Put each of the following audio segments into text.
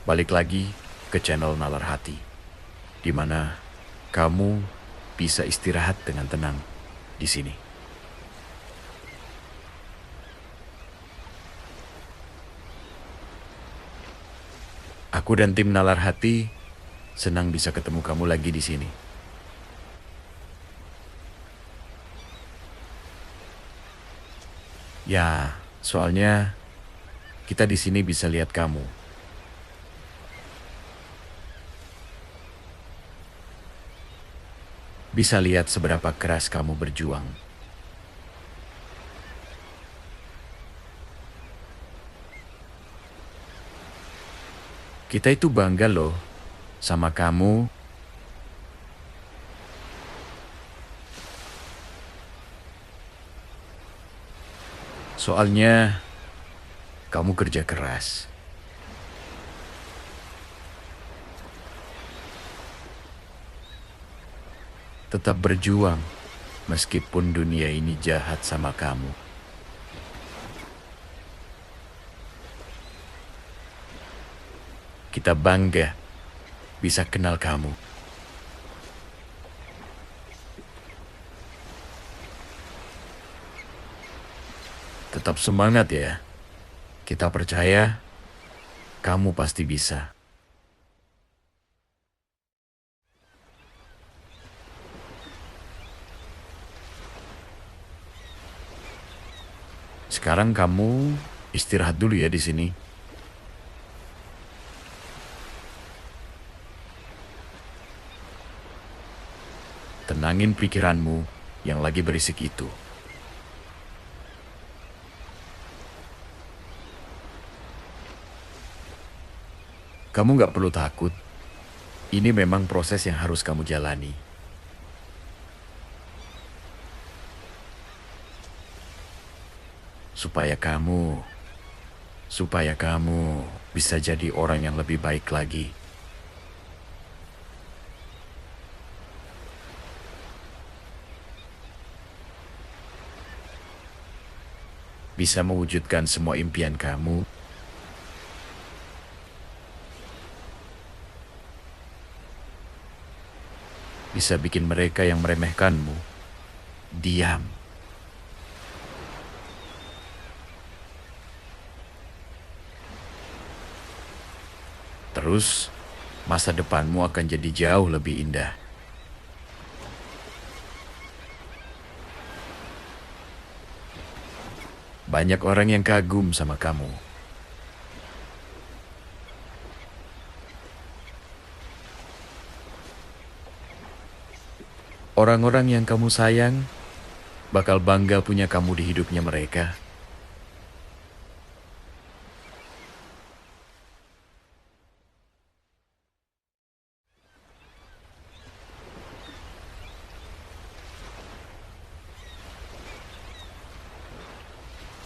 Balik lagi ke channel Nalar Hati, di mana kamu bisa istirahat dengan tenang di sini. Aku dan tim Nalar Hati senang bisa ketemu kamu lagi di sini. Ya, soalnya kita di sini bisa lihat kamu. Bisa lihat seberapa keras kamu berjuang. Kita itu bangga loh sama kamu. Soalnya kamu kerja keras. Tetap berjuang meskipun dunia ini jahat sama kamu. Kita bangga bisa kenal kamu. Tetap semangat ya. Kita percaya kamu pasti bisa. Sekarang kamu istirahat dulu ya di sini. Tenangin pikiranmu yang lagi berisik itu. Kamu nggak perlu takut. Ini memang proses yang harus kamu jalani. Supaya kamu bisa jadi orang yang lebih baik lagi. Bisa mewujudkan semua impian kamu. Bisa bikin mereka yang meremehkanmu diam. Terus, masa depanmu akan jadi jauh lebih indah. Banyak orang yang kagum sama kamu. Orang-orang yang kamu sayang bakal bangga punya kamu di hidupnya mereka.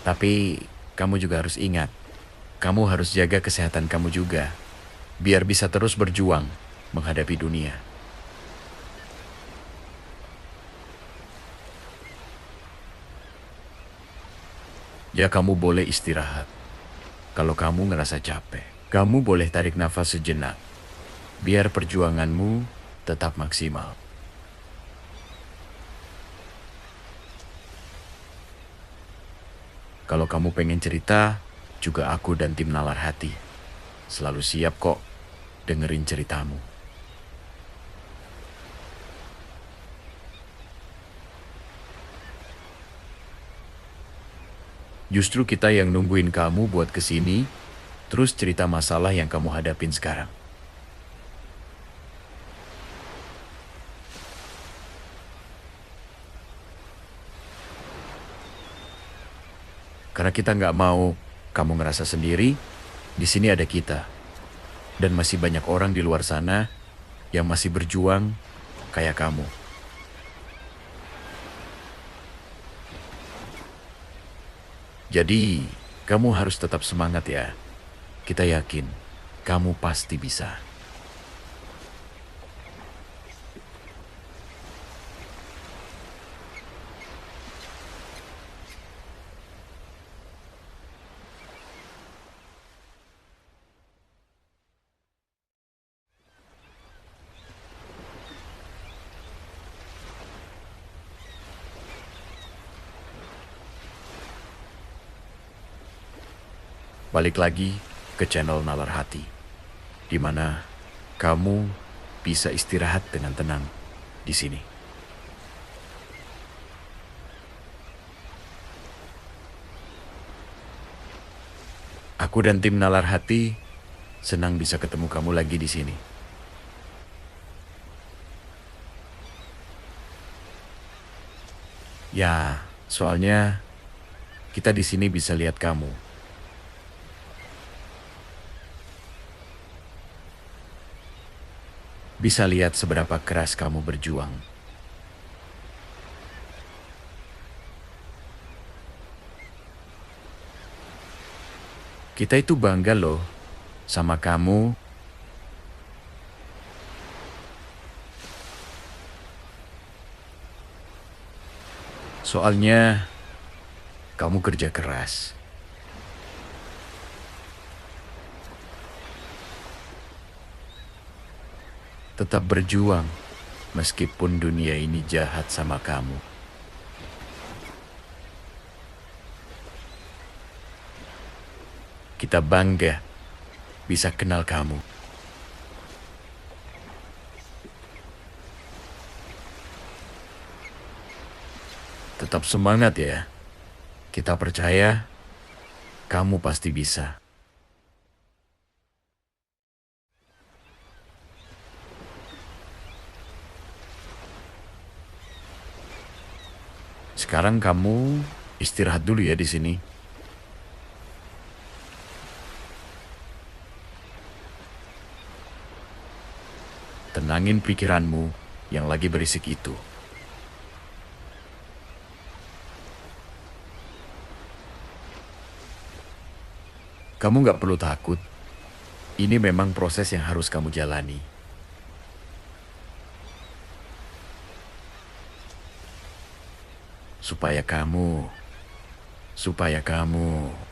Tapi kamu juga harus ingat, kamu harus jaga kesehatan kamu juga, biar bisa terus berjuang menghadapi dunia. Ya, kamu boleh istirahat. Kalau kamu ngerasa capek, kamu boleh tarik nafas sejenak, biar perjuanganmu tetap maksimal. Kalau kamu pengen cerita, juga aku dan tim Nalar Hati selalu siap kok dengerin ceritamu. Justru kita yang nungguin kamu buat kesini, terus cerita masalah yang kamu hadapin sekarang. Karena kita nggak mau kamu ngerasa sendiri, di sini ada kita. Dan masih banyak orang di luar sana yang masih berjuang kayak kamu. Jadi, kamu harus tetap semangat ya. Kita yakin, kamu pasti bisa. Balik lagi ke channel Nalar Hati, di mana kamu bisa istirahat dengan tenang di sini. Aku dan tim Nalar Hati senang bisa ketemu kamu lagi di sini. Ya, soalnya kita di sini bisa lihat kamu. Bisa lihat seberapa keras kamu berjuang. Kita itu bangga loh sama kamu. Soalnya kamu kerja keras. Tetap berjuang meskipun dunia ini jahat sama kamu. Kita bangga bisa kenal kamu. Tetap semangat ya. Kita percaya kamu pasti bisa. Sekarang kamu istirahat dulu ya di sini. Tenangin pikiranmu yang lagi berisik itu. Kamu nggak perlu takut. Ini memang proses yang harus kamu jalani. Supaya kamu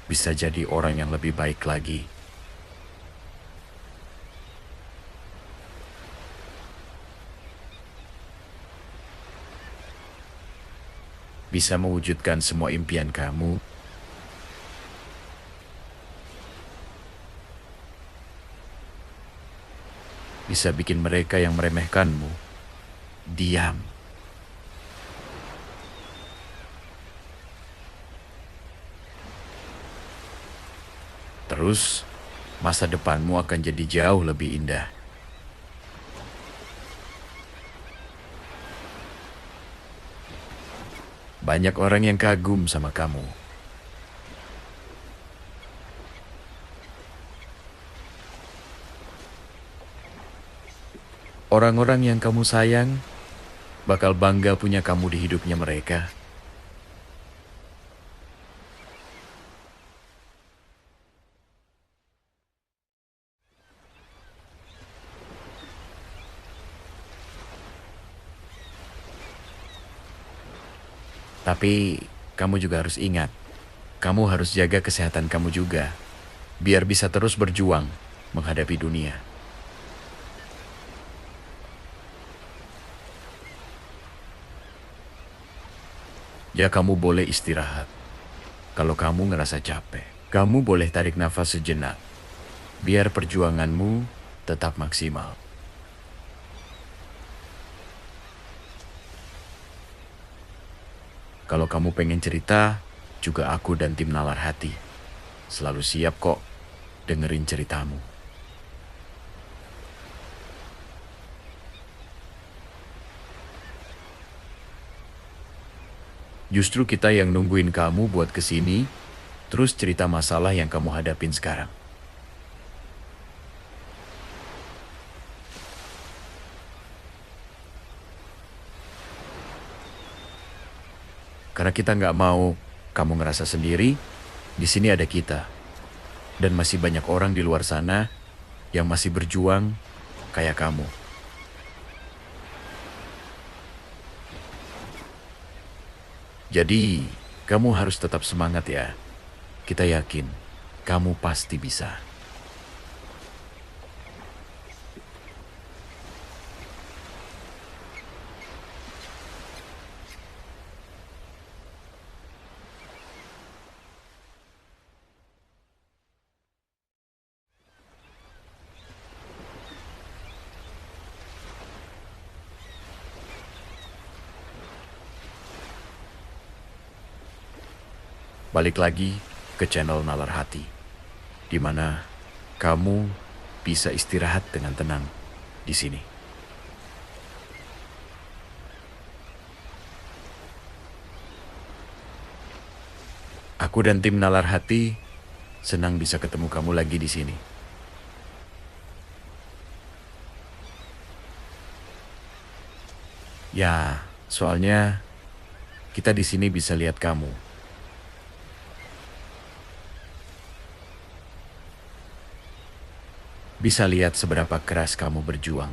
bisa jadi orang yang lebih baik lagi. Bisa mewujudkan semua impian kamu. Bisa bikin mereka yang meremehkanmu diam. Terus, masa depanmu akan jadi jauh lebih indah. Banyak orang yang kagum sama kamu. Orang-orang yang kamu sayang bakal bangga punya kamu di hidupnya mereka. Tapi kamu juga harus ingat, kamu harus jaga kesehatan kamu juga, biar bisa terus berjuang menghadapi dunia. Ya, kamu boleh istirahat. Kalau kamu ngerasa capek, kamu boleh tarik nafas sejenak, biar perjuanganmu tetap maksimal. Kalau kamu pengen cerita, juga aku dan tim Nalar Hati selalu siap kok dengerin ceritamu. Justru kita yang nungguin kamu buat kesini, terus cerita masalah yang kamu hadapin sekarang. Karena kita nggak mau kamu ngerasa sendiri, di sini ada kita. Dan masih banyak orang di luar sana yang masih berjuang kayak kamu. Jadi, kamu harus tetap semangat ya. Kita yakin kamu pasti bisa. balik lagi ke channel Nalar Hati, di mana kamu bisa istirahat dengan tenang di sini. Aku dan tim Nalar Hati senang bisa ketemu kamu lagi di sini. Ya, soalnya kita di sini bisa lihat kamu. Bisa lihat seberapa keras kamu berjuang.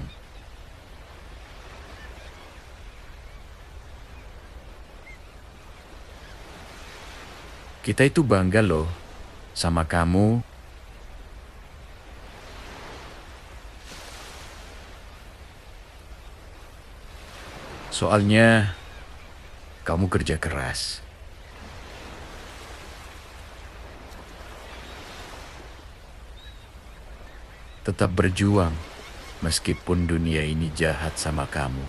Kita itu bangga loh sama kamu. Soalnya kamu kerja keras. Tetap berjuang meskipun dunia ini jahat sama kamu.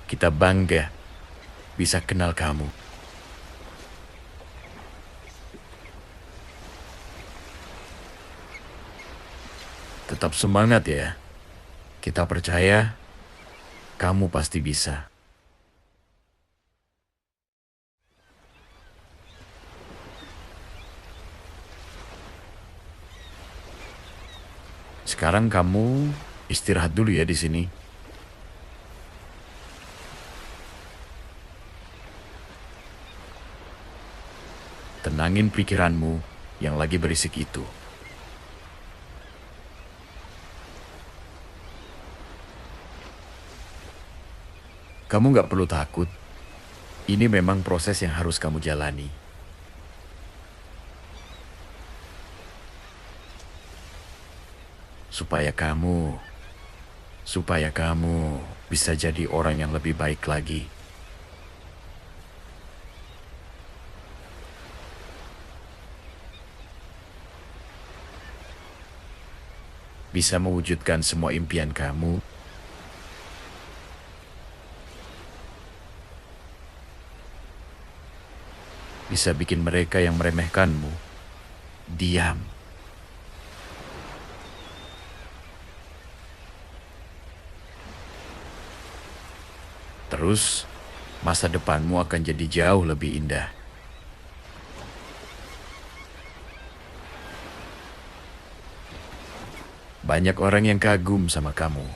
Kita bangga bisa kenal kamu. Tetap semangat ya. Kita percaya kamu pasti bisa. Sekarang kamu istirahat dulu ya di sini. Tenangin pikiranmu yang lagi berisik itu. Kamu nggak perlu takut. Ini memang proses yang harus kamu jalani. Supaya kamu bisa jadi orang yang lebih baik lagi. Bisa mewujudkan semua impian kamu. Bisa bikin mereka yang meremehkanmu diam. Terus, masa depanmu akan jadi jauh lebih indah. Banyak orang yang kagum sama kamu.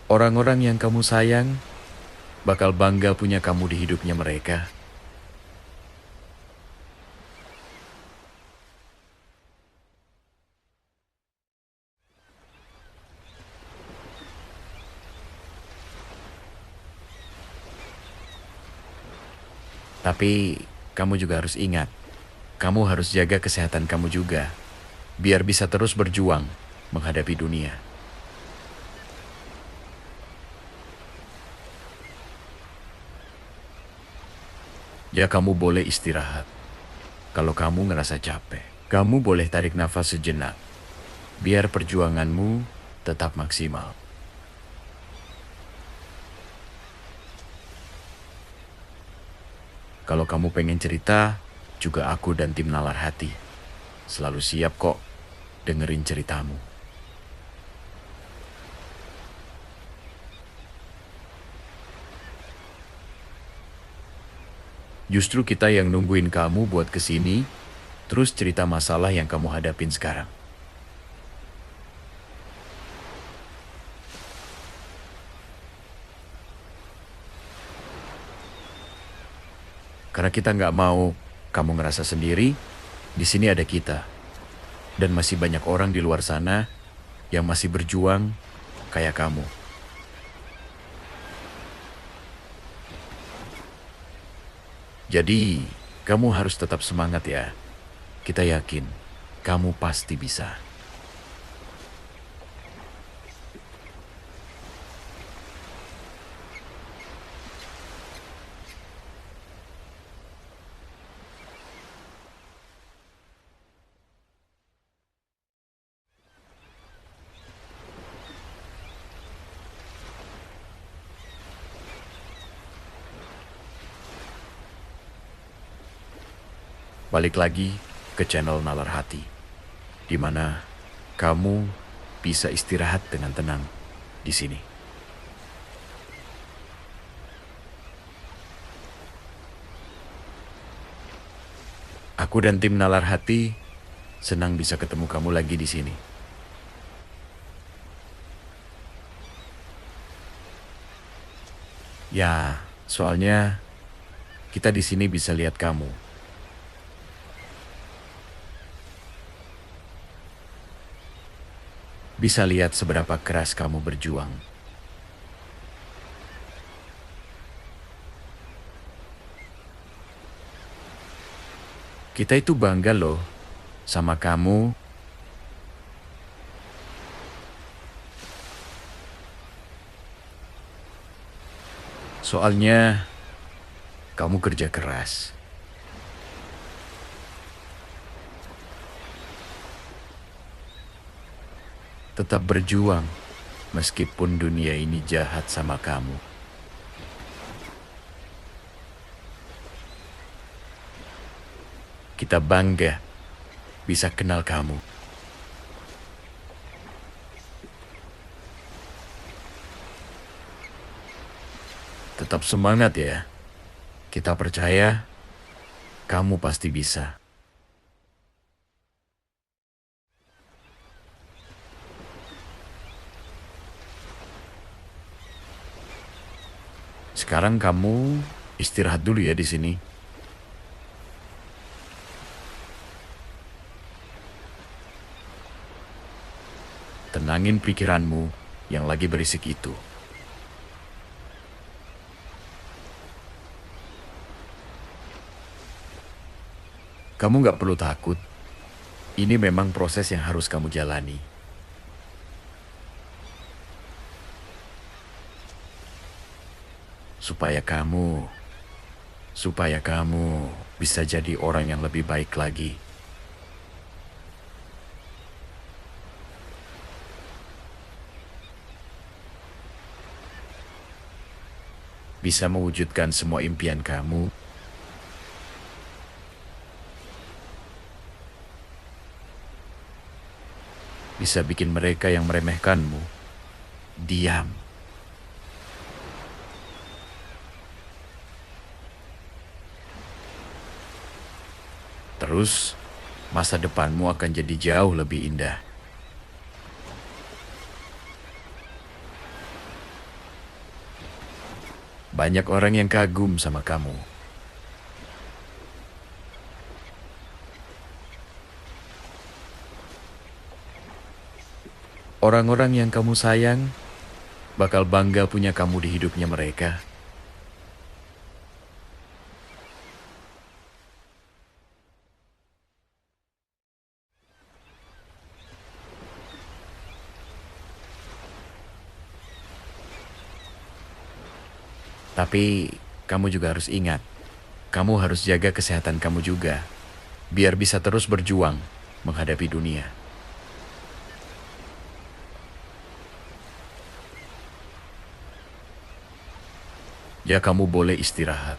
Orang-orang yang kamu sayang bakal bangga punya kamu di hidupnya mereka. Tapi kamu juga harus ingat, kamu harus jaga kesehatan kamu juga, biar bisa terus berjuang menghadapi dunia. Ya, kamu boleh istirahat. Kalau kamu ngerasa capek, kamu boleh tarik nafas sejenak, biar perjuanganmu tetap maksimal. Kalau kamu pengen cerita, juga aku dan tim Nalar Hati selalu siap kok dengerin ceritamu. Justru kita yang nungguin kamu buat kesini, terus cerita masalah yang kamu hadapin sekarang. Karena kita nggak mau kamu ngerasa sendiri, di sini ada kita. Dan masih banyak orang di luar sana yang masih berjuang kayak kamu. Jadi, kamu harus tetap semangat ya. Kita yakin kamu pasti bisa. Balik lagi ke channel Nalar Hati, di mana kamu bisa istirahat dengan tenang di sini. Aku dan tim Nalar Hati senang bisa ketemu kamu lagi di sini. Ya, soalnya kita di sini bisa lihat kamu. Bisa lihat seberapa keras kamu berjuang. Kita itu bangga loh sama kamu. Soalnya kamu kerja keras. Tetap berjuang meskipun dunia ini jahat sama kamu. Kita bangga bisa kenal kamu. Tetap semangat ya. Kita percaya kamu pasti bisa. Sekarang kamu istirahat dulu ya di sini. Tenangin pikiranmu yang lagi berisik itu. Kamu nggak perlu takut. Ini memang proses yang harus kamu jalani. Supaya kamu bisa jadi orang yang lebih baik lagi. Bisa mewujudkan semua impian kamu. Bisa bikin mereka yang meremehkanmu diam. Terus, masa depanmu akan jadi jauh lebih indah. Banyak orang yang kagum sama kamu. Orang-orang yang kamu sayang bakal bangga punya kamu di hidupnya mereka. Tapi kamu juga harus ingat, kamu harus jaga kesehatan kamu juga, biar bisa terus berjuang menghadapi dunia. Ya, kamu boleh istirahat.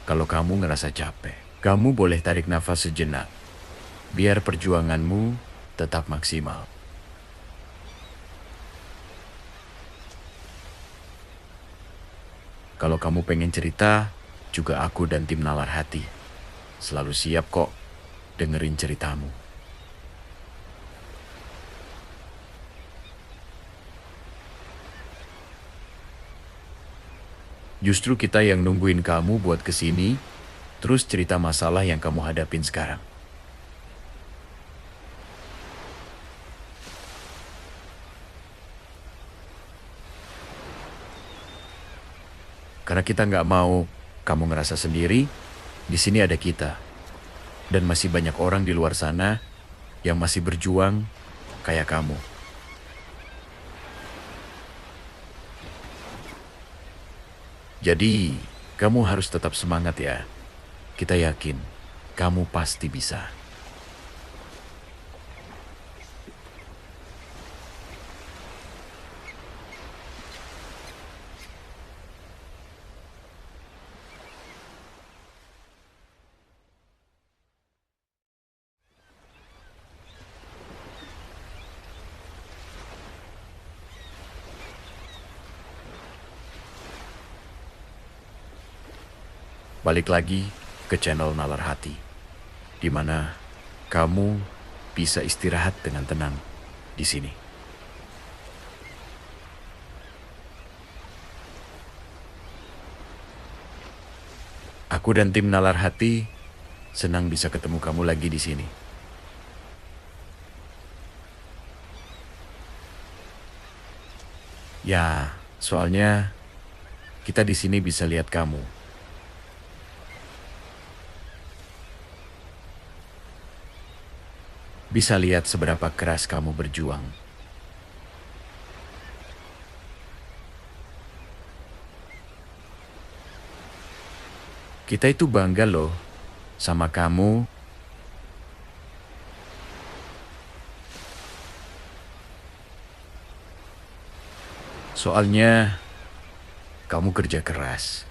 Kalau kamu ngerasa capek, kamu boleh tarik nafas sejenak, biar perjuanganmu tetap maksimal. Kalau kamu pengen cerita, juga aku dan tim Nalar Hati selalu siap kok dengerin ceritamu. Justru kita yang nungguin kamu buat kesini, terus cerita masalah yang kamu hadapin sekarang. Karena kita nggak mau kamu ngerasa sendiri, di sini ada kita. Dan masih banyak orang di luar sana yang masih berjuang kayak kamu. Jadi, kamu harus tetap semangat ya. Kita yakin kamu pasti bisa. Balik lagi ke channel Nalar Hati, di mana kamu bisa istirahat dengan tenang di sini. Aku dan tim Nalar Hati senang bisa ketemu kamu lagi di sini. Ya, soalnya kita di sini bisa lihat kamu. Bisa lihat seberapa keras kamu berjuang. Kita itu bangga loh sama kamu. Soalnya kamu kerja keras.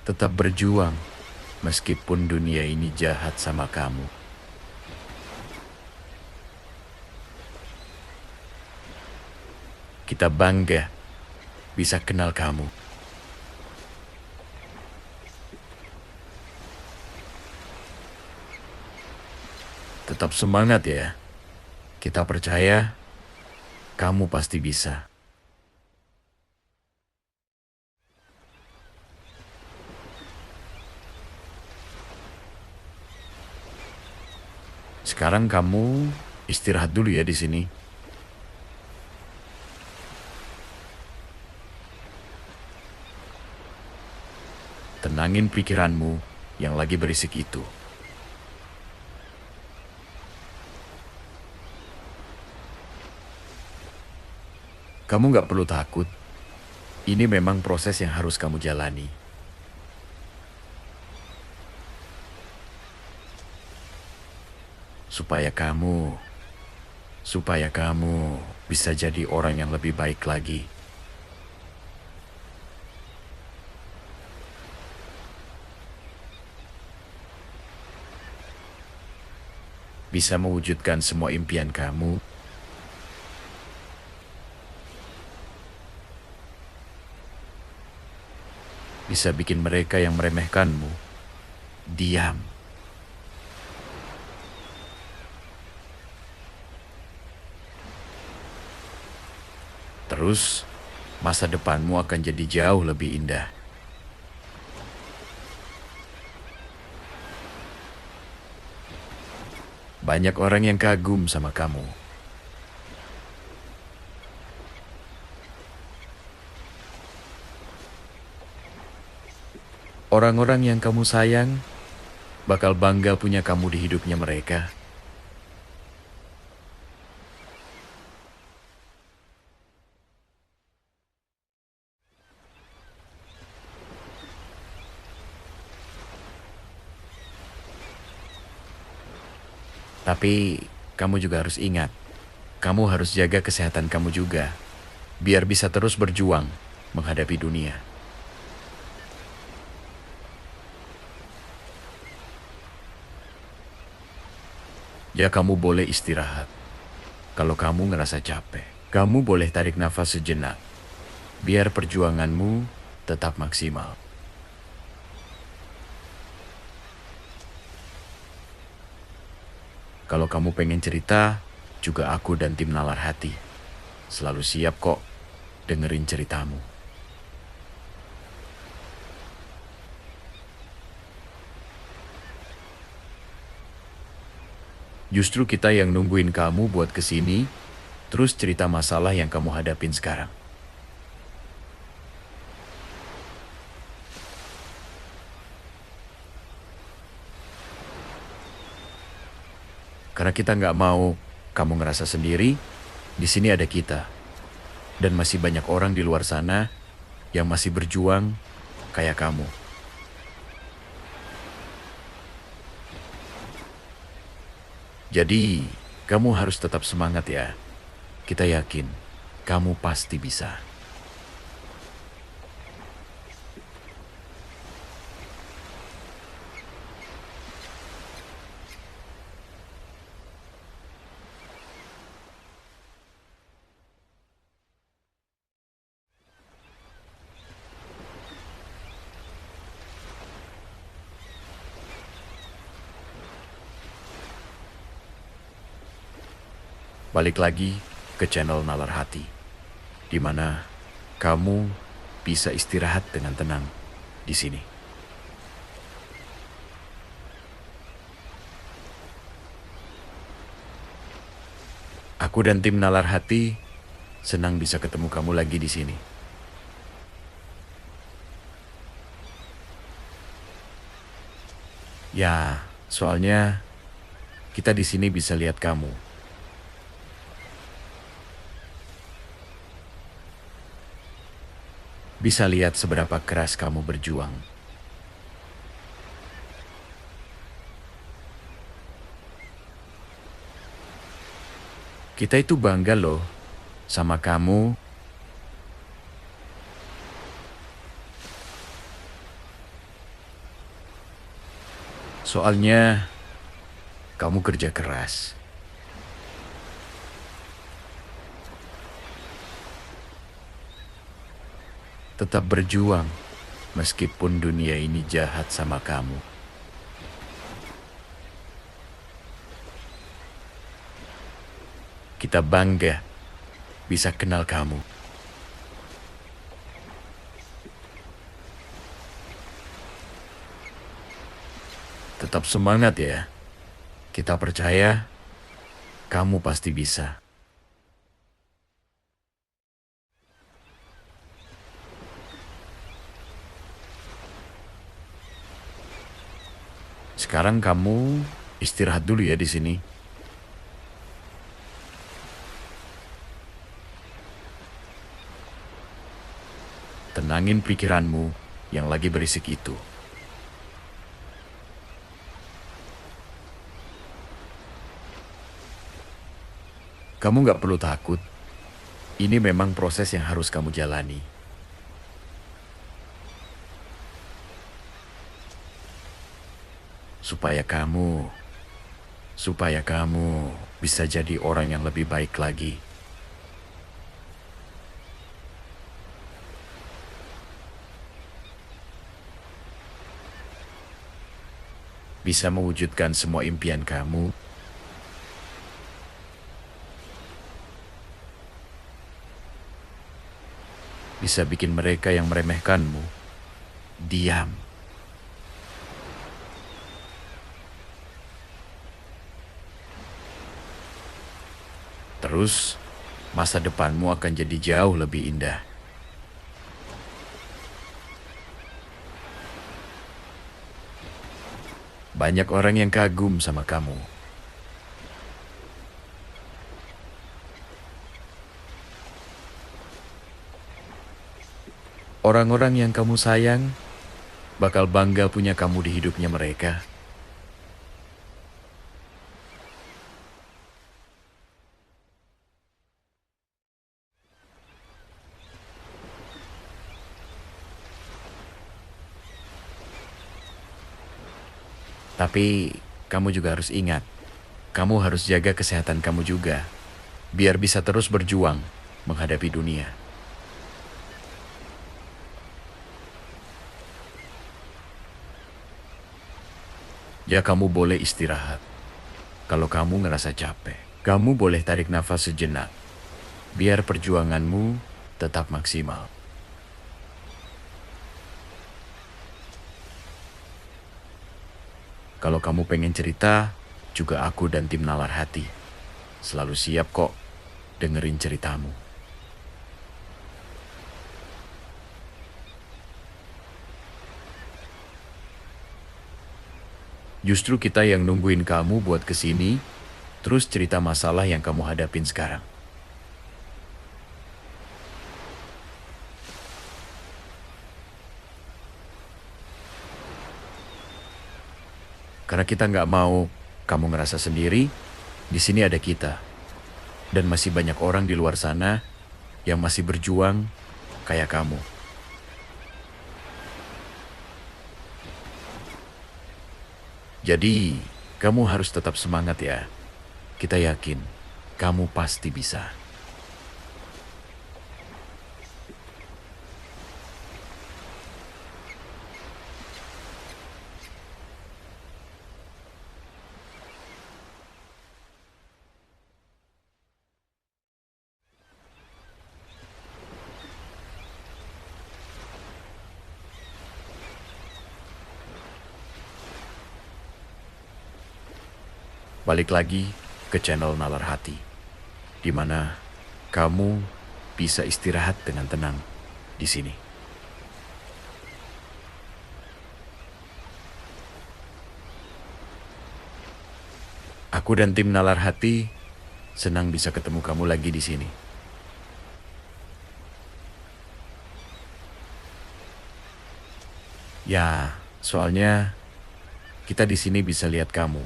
Tetap berjuang meskipun dunia ini jahat sama kamu. Kita bangga bisa kenal kamu. Tetap semangat ya. Kita percaya kamu pasti bisa. Sekarang kamu istirahat dulu ya di sini. Tenangin pikiranmu yang lagi berisik itu. Kamu nggak perlu takut. Ini memang proses yang harus kamu jalani. Supaya kamu bisa jadi orang yang lebih baik lagi. Bisa mewujudkan semua impian kamu. Bisa bikin mereka yang meremehkanmu diam. Terus, masa depanmu akan jadi jauh lebih indah. Banyak orang yang kagum sama kamu. Orang-orang yang kamu sayang bakal bangga punya kamu di hidupnya mereka. Tapi kamu juga harus ingat, kamu harus jaga kesehatan kamu juga, biar bisa terus berjuang menghadapi dunia. Ya, kamu boleh istirahat. Kalau kamu ngerasa capek, kamu boleh tarik nafas sejenak, biar perjuanganmu tetap maksimal. Kalau kamu pengen cerita, juga aku dan tim Nalar Hati selalu siap kok dengerin ceritamu. Justru kita yang nungguin kamu buat kesini, terus cerita masalah yang kamu hadapin sekarang. Karena kita nggak mau kamu ngerasa sendiri, di sini ada kita. Dan masih banyak orang di luar sana yang masih berjuang kayak kamu. Jadi, kamu harus tetap semangat ya. Kita yakin, kamu pasti bisa. Balik lagi ke channel Nalar Hati, di mana kamu bisa istirahat dengan tenang di sini. Aku dan tim Nalar Hati senang bisa ketemu kamu lagi di sini. Ya, soalnya kita di sini bisa lihat kamu. Bisa lihat seberapa keras kamu berjuang. Kita itu bangga loh sama kamu. Soalnya kamu kerja keras. Tetap berjuang meskipun dunia ini jahat sama kamu. Kita bangga bisa kenal kamu. Tetap semangat ya. Kita percaya kamu pasti bisa. Sekarang kamu istirahat dulu ya di sini. Tenangin pikiranmu yang lagi berisik itu. Kamu nggak perlu takut. Ini memang proses yang harus kamu jalani. Supaya kamu bisa jadi orang yang lebih baik lagi. Bisa mewujudkan semua impian kamu. Bisa bikin mereka yang meremehkanmu diam. Terus, masa depanmu akan jadi jauh lebih indah. Banyak orang yang kagum sama kamu. Orang-orang yang kamu sayang bakal bangga punya kamu di hidupnya mereka. Tapi kamu juga harus ingat, kamu harus jaga kesehatan kamu juga, biar bisa terus berjuang menghadapi dunia. Ya, kamu boleh istirahat. Kalau kamu ngerasa capek, kamu boleh tarik nafas sejenak, biar perjuanganmu tetap maksimal. Kalau kamu pengen cerita, juga aku dan tim Nalar Hati selalu siap kok dengerin ceritamu. Justru kita yang nungguin kamu buat kesini, terus cerita masalah yang kamu hadapin sekarang. Karena kita nggak mau kamu ngerasa sendiri, di sini ada kita. Dan masih banyak orang di luar sana yang masih berjuang kayak kamu. Jadi, kamu harus tetap semangat ya. Kita yakin, kamu pasti bisa. Balik lagi ke channel Nalar Hati, di mana kamu bisa istirahat dengan tenang di sini. Aku dan tim Nalar Hati senang bisa ketemu kamu lagi di sini. Ya, soalnya kita di sini bisa lihat kamu.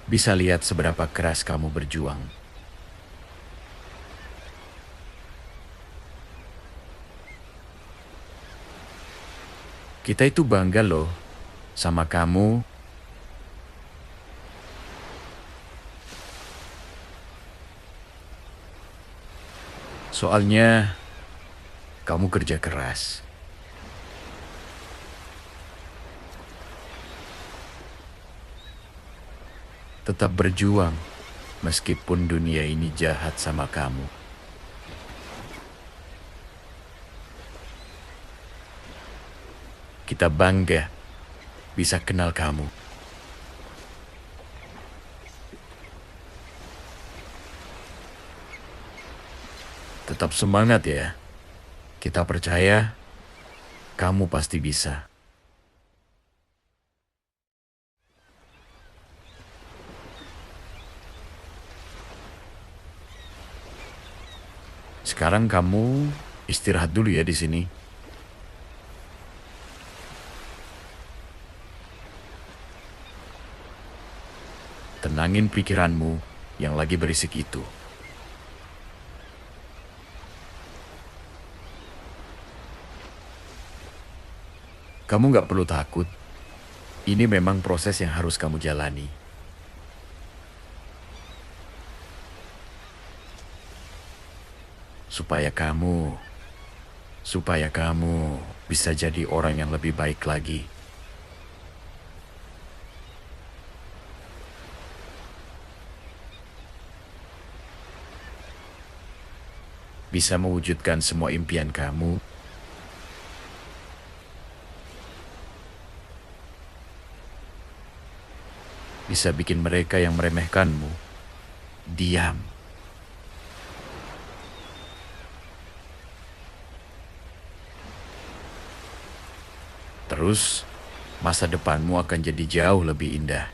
Bisa lihat seberapa keras kamu berjuang. Kita itu bangga loh sama kamu. Soalnya kamu kerja keras. Tetap berjuang meskipun dunia ini jahat sama kamu. Kita bangga bisa kenal kamu. Tetap semangat ya. Kita percaya kamu pasti bisa. Sekarang kamu istirahat dulu ya di sini. Tenangin pikiranmu yang lagi berisik itu. Kamu nggak perlu takut. Ini memang proses yang harus kamu jalani. Supaya kamu bisa jadi orang yang lebih baik lagi. Bisa mewujudkan semua impian kamu. Bisa bikin mereka yang meremehkanmu diam. Terus, masa depanmu akan jadi jauh lebih indah.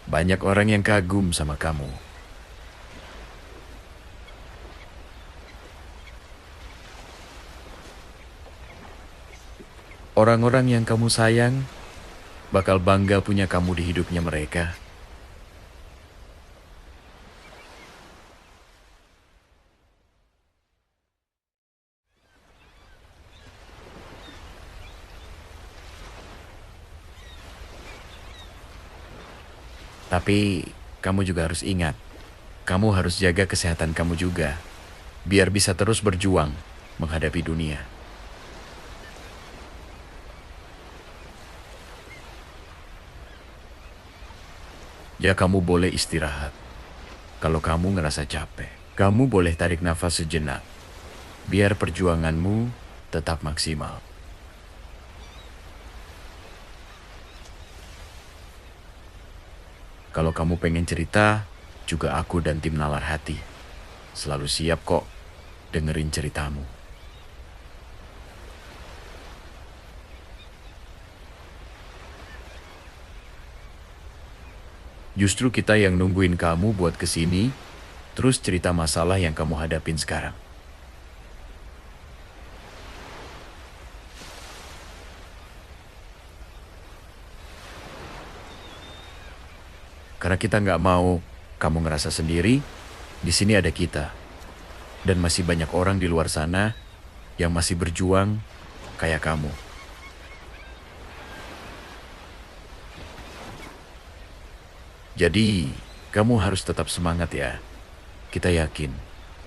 Banyak orang yang kagum sama kamu. Orang-orang yang kamu sayang bakal bangga punya kamu di hidupnya mereka. Tapi kamu juga harus ingat, kamu harus jaga kesehatan kamu juga, biar bisa terus berjuang menghadapi dunia. Ya kamu boleh istirahat. Kalau kamu ngerasa capek, kamu boleh tarik nafas sejenak, biar perjuanganmu tetap maksimal. Kalau kamu pengen cerita, juga aku dan tim Nalar Hati selalu siap kok dengerin ceritamu. Justru kita yang nungguin kamu buat kesini, terus cerita masalah yang kamu hadapin sekarang. Karena kita nggak mau kamu ngerasa sendiri, di sini ada kita. Dan masih banyak orang di luar sana yang masih berjuang kayak kamu. Jadi, kamu harus tetap semangat ya. Kita yakin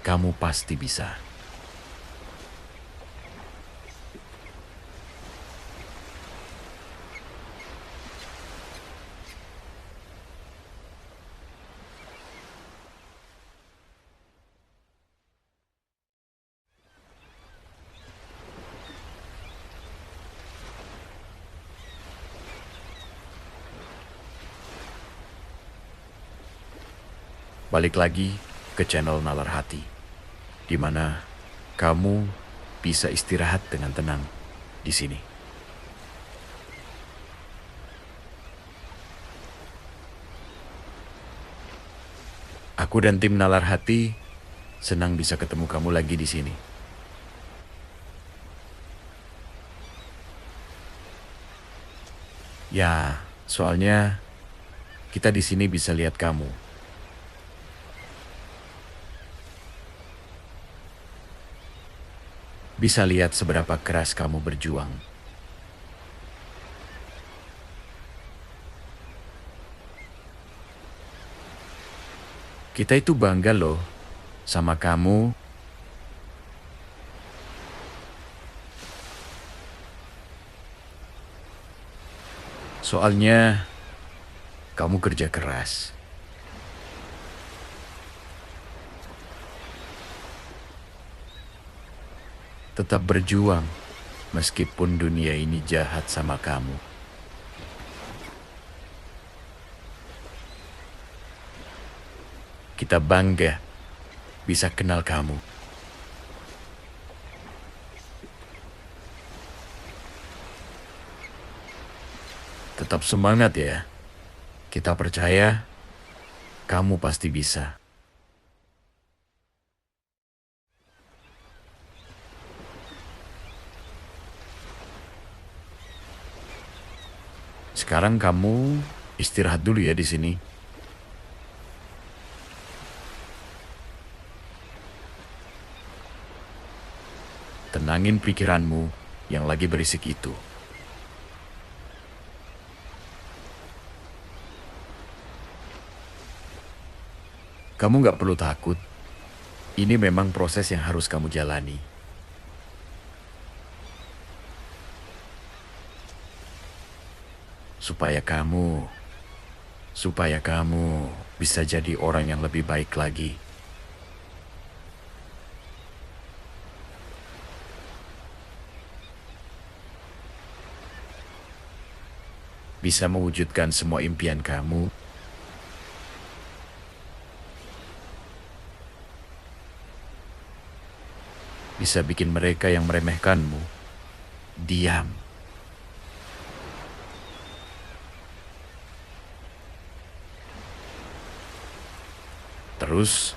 kamu pasti bisa. Balik lagi ke channel Nalar Hati, di mana kamu bisa istirahat dengan tenang di sini. Aku dan tim Nalar Hati senang bisa ketemu kamu lagi di sini. Ya, soalnya kita di sini bisa lihat kamu. Bisa lihat seberapa keras kamu berjuang. Kita itu bangga loh sama kamu. Soalnya kamu kerja keras. Tetap berjuang meskipun dunia ini jahat sama kamu. Kita bangga bisa kenal kamu. Tetap semangat ya. Kita percaya kamu pasti bisa. Sekarang kamu istirahat dulu ya di sini. Tenangin pikiranmu yang lagi berisik itu. Kamu nggak perlu takut. Ini memang proses yang harus kamu jalani. Supaya kamu bisa jadi orang yang lebih baik lagi. Bisa mewujudkan semua impian kamu. Bisa bikin mereka yang meremehkanmu diam. Terus,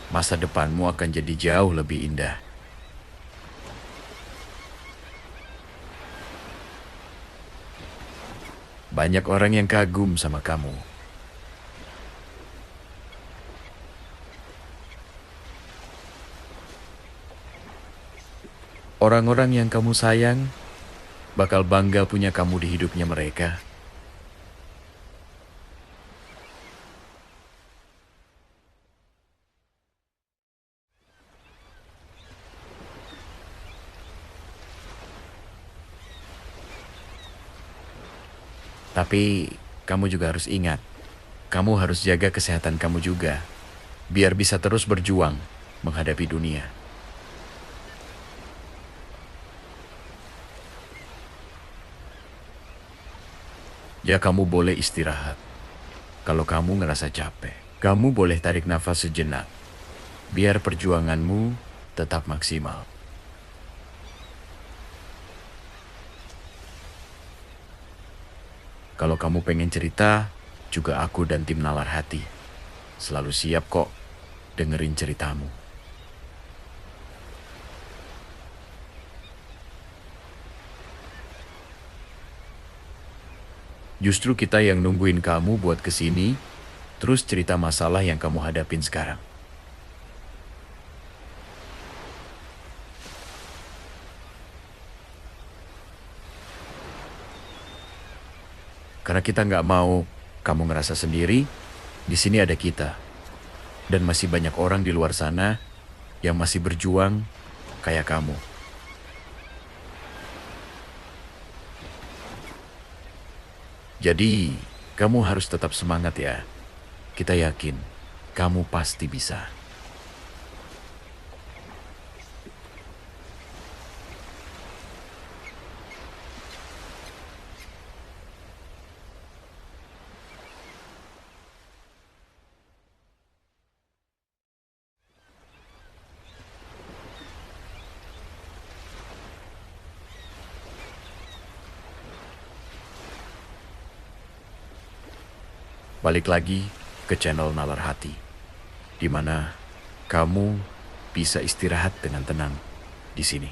masa depanmu akan jadi jauh lebih indah. Banyak orang yang kagum sama kamu. Orang-orang yang kamu sayang bakal bangga punya kamu di hidupnya mereka. Tapi kamu juga harus ingat, kamu harus jaga kesehatan kamu juga, biar bisa terus berjuang menghadapi dunia. Ya, kamu boleh istirahat. Kalau kamu ngerasa capek, kamu boleh tarik nafas sejenak, biar perjuanganmu tetap maksimal. Kalau kamu pengen cerita, juga aku dan tim Nalar Hati selalu siap kok dengerin ceritamu. Justru kita yang nungguin kamu buat kesini, terus cerita masalah yang kamu hadapin sekarang. Karena kita nggak mau kamu ngerasa sendiri, di sini ada kita. Dan masih banyak orang di luar sana yang masih berjuang kayak kamu. Jadi, kamu harus tetap semangat ya. Kita yakin kamu pasti bisa. Balik lagi ke channel Nalar Hati, di mana kamu bisa istirahat dengan tenang di sini.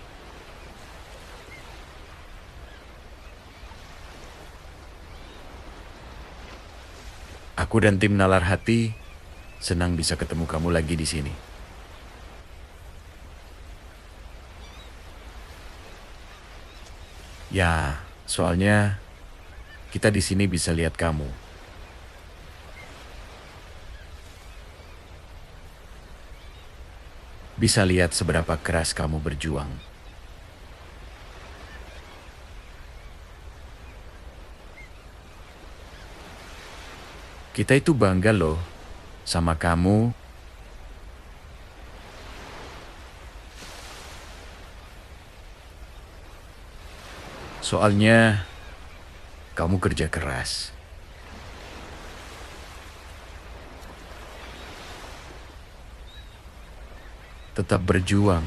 Aku dan tim Nalar Hati senang bisa ketemu kamu lagi di sini. Ya, soalnya kita di sini bisa lihat kamu. Bisa lihat seberapa keras kamu berjuang. Kita itu bangga loh sama kamu. Soalnya kamu kerja keras. Tetap berjuang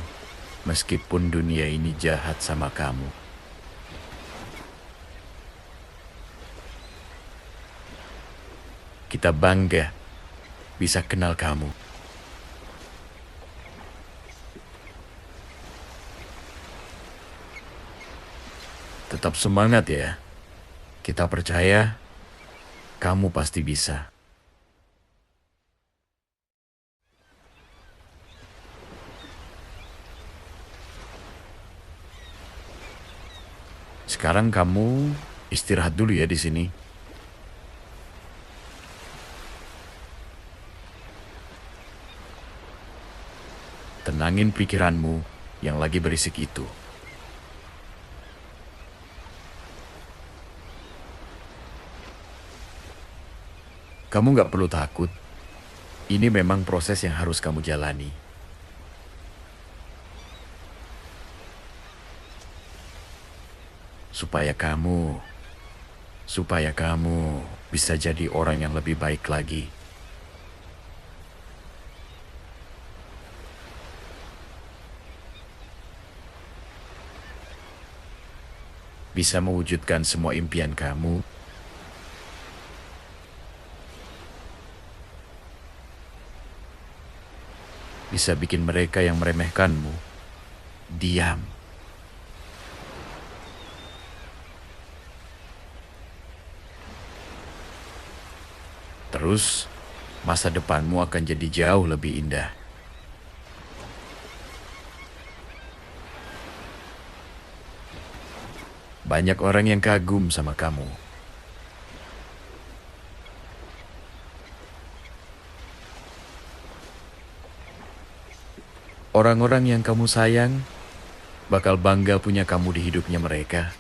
meskipun dunia ini jahat sama kamu. Kita bangga bisa kenal kamu. Tetap semangat ya. Kita percaya kamu pasti bisa. Sekarang kamu istirahat dulu ya di sini. Tenangin pikiranmu yang lagi berisik itu. Kamu nggak perlu takut. Ini memang proses yang harus kamu jalani. Supaya kamu bisa jadi orang yang lebih baik lagi. Bisa mewujudkan semua impian kamu. Bisa bikin mereka yang meremehkanmu diam. Terus, masa depanmu akan jadi jauh lebih indah. Banyak orang yang kagum sama kamu. Orang-orang yang kamu sayang bakal bangga punya kamu di hidupnya mereka.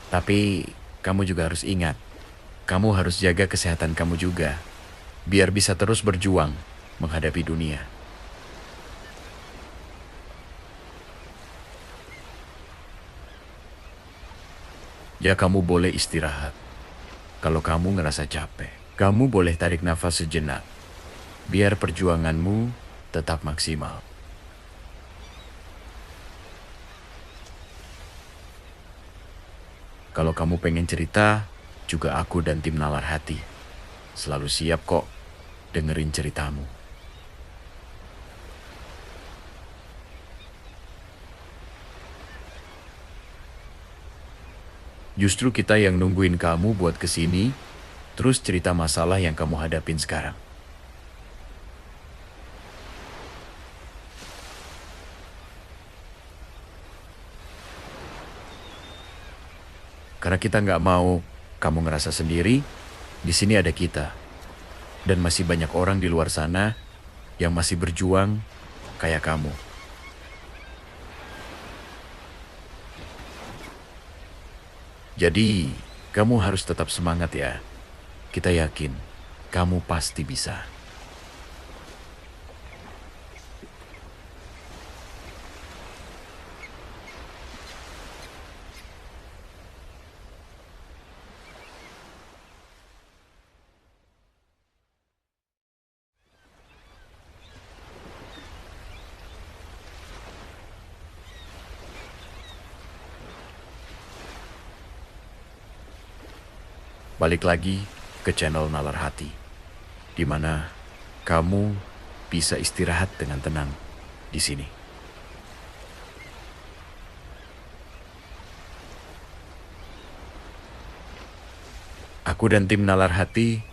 Tapi kamu juga harus ingat, kamu harus jaga kesehatan kamu juga, biar bisa terus berjuang menghadapi dunia. Ya, kamu boleh istirahat. Kalau kamu ngerasa capek, kamu boleh tarik nafas sejenak, biar perjuanganmu tetap maksimal. Kalau kamu pengen cerita, juga aku dan tim Nalar Hati selalu siap kok dengerin ceritamu. Justru kita yang nungguin kamu buat kesini, terus cerita masalah yang kamu hadapin sekarang. Karena kita nggak mau kamu ngerasa sendiri, di sini ada kita. Dan masih banyak orang di luar sana yang masih berjuang kayak kamu. Jadi, kamu harus tetap semangat ya. Kita yakin, kamu pasti bisa. Balik lagi ke channel Nalar Hati, di mana kamu bisa istirahat dengan tenang di sini. Aku dan tim Nalar Hati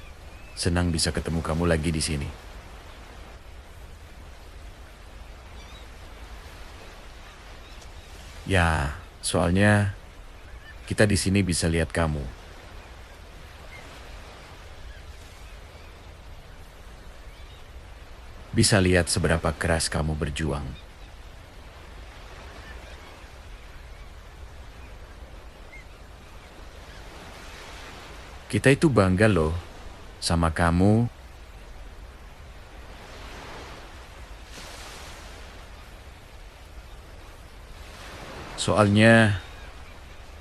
senang bisa ketemu kamu lagi di sini. Ya, soalnya kita di sini bisa lihat kamu. Bisa lihat seberapa keras kamu berjuang. Kita itu bangga loh sama kamu. Soalnya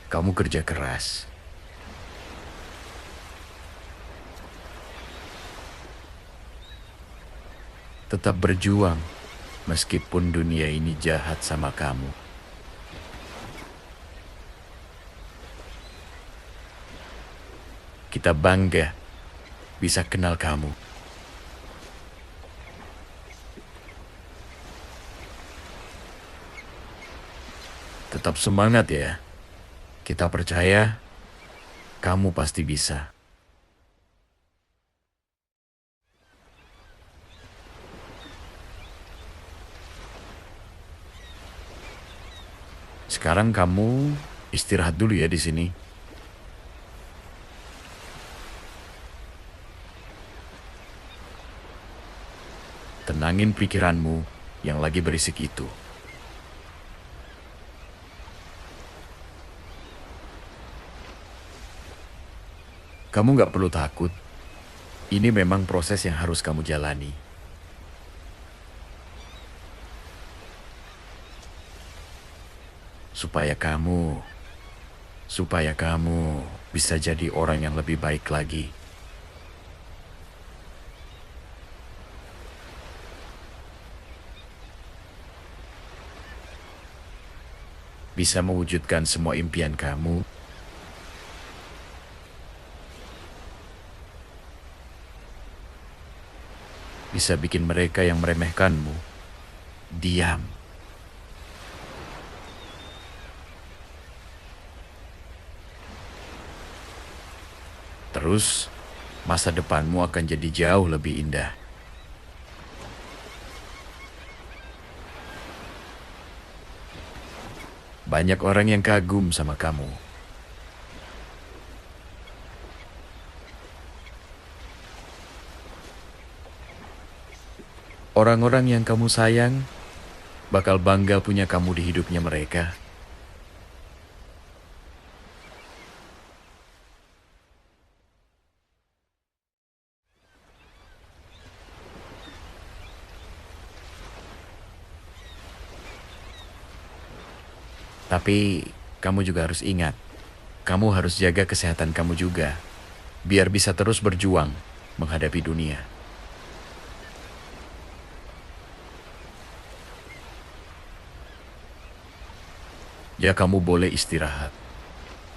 kamu kerja keras. Tetap berjuang meskipun dunia ini jahat sama kamu. Kita bangga bisa kenal kamu. Tetap semangat ya. Kita percaya kamu pasti bisa. Sekarang kamu istirahat dulu ya di sini. Tenangin pikiranmu yang lagi berisik itu. Kamu nggak perlu takut. Ini memang proses yang harus kamu jalani. Supaya kamu bisa jadi orang yang lebih baik lagi. Bisa mewujudkan semua impian kamu. Bisa bikin mereka yang meremehkanmu diam. Terus, masa depanmu akan jadi jauh lebih indah. Banyak orang yang kagum sama kamu. Orang-orang yang kamu sayang bakal bangga punya kamu di hidupnya mereka. Tapi kamu juga harus ingat, kamu harus jaga kesehatan kamu juga, biar bisa terus berjuang menghadapi dunia. Ya kamu boleh istirahat.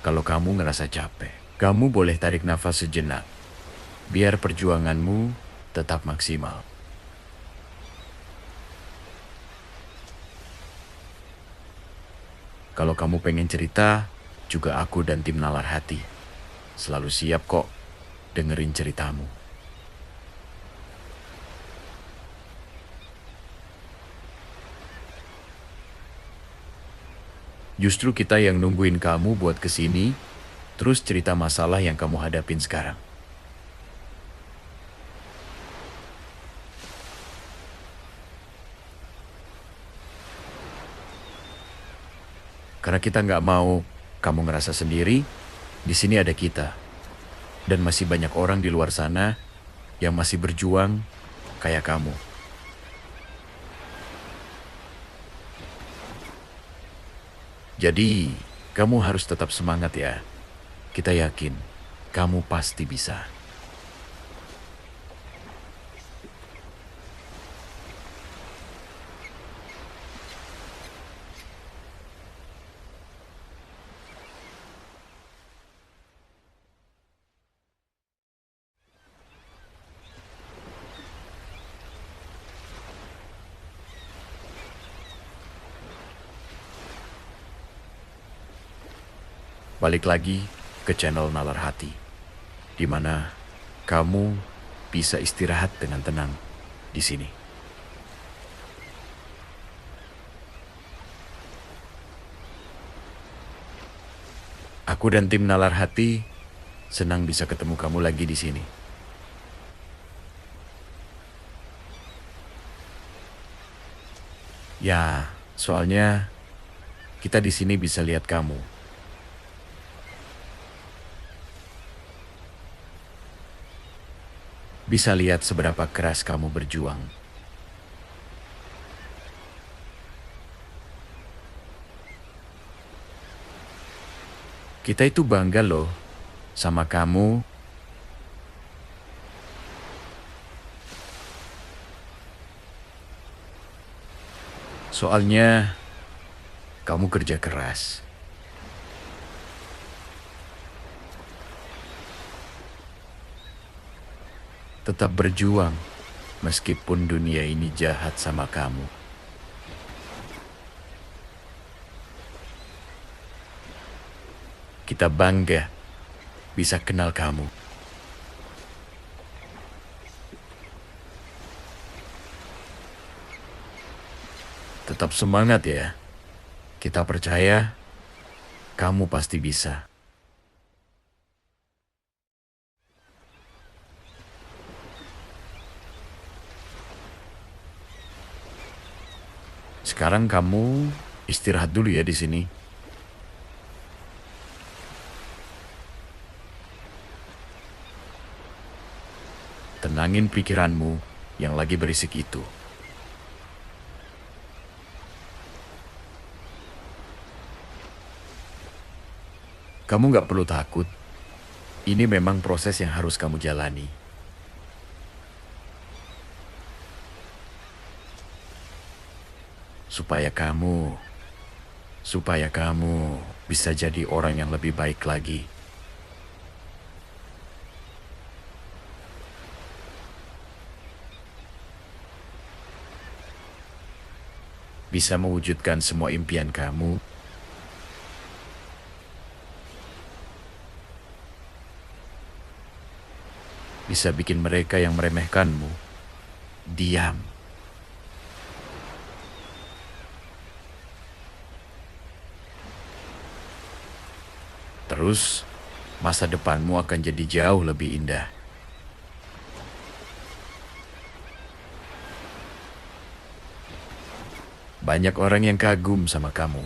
Kalau kamu ngerasa capek, kamu boleh tarik nafas sejenak, biar perjuanganmu tetap maksimal. Kalau kamu pengen cerita, juga aku dan tim Nalar Hati selalu siap kok dengerin ceritamu. Justru kita yang nungguin kamu buat kesini, terus cerita masalah yang kamu hadapin sekarang. Karena kita nggak mau kamu ngerasa sendiri, di sini ada kita. Dan masih banyak orang di luar sana yang masih berjuang kayak kamu. Jadi, kamu harus tetap semangat ya. Kita yakin, kamu pasti bisa. Balik lagi ke channel Nalar Hati, di mana kamu bisa istirahat dengan tenang di sini. Aku dan tim Nalar Hati senang bisa ketemu kamu lagi di sini. Ya, soalnya kita di sini bisa lihat kamu. Bisa lihat seberapa keras kamu berjuang. Kita itu bangga loh sama kamu. Soalnya kamu kerja keras. Tetap berjuang meskipun dunia ini jahat sama kamu. Kita bangga bisa kenal kamu. Tetap semangat ya. Kita percaya kamu pasti bisa. Sekarang kamu istirahat dulu ya di sini. Tenangin pikiranmu yang lagi berisik itu. Kamu nggak perlu takut. Ini memang proses yang harus kamu jalani. Supaya kamu bisa jadi orang yang lebih baik lagi. Bisa mewujudkan semua impian kamu. Bisa bikin mereka yang meremehkanmu diam. Terus, masa depanmu akan jadi jauh lebih indah. Banyak orang yang kagum sama kamu.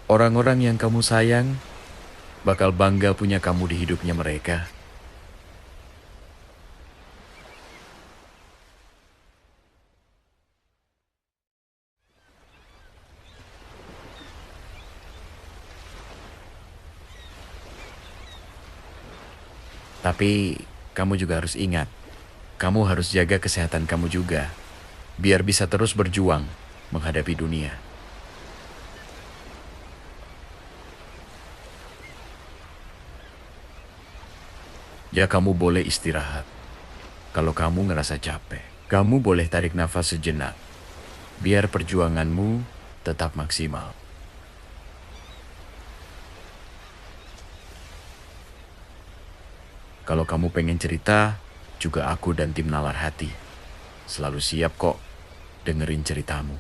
Orang-orang yang kamu sayang bakal bangga punya kamu di hidupnya mereka. Tapi kamu juga harus ingat, kamu harus jaga kesehatan kamu juga, biar bisa terus berjuang menghadapi dunia. Ya, kamu boleh istirahat. Kalau kamu ngerasa capek, kamu boleh tarik nafas sejenak, biar perjuanganmu tetap maksimal. Kalau kamu pengen cerita, juga aku dan tim Nalar Hati selalu siap kok dengerin ceritamu.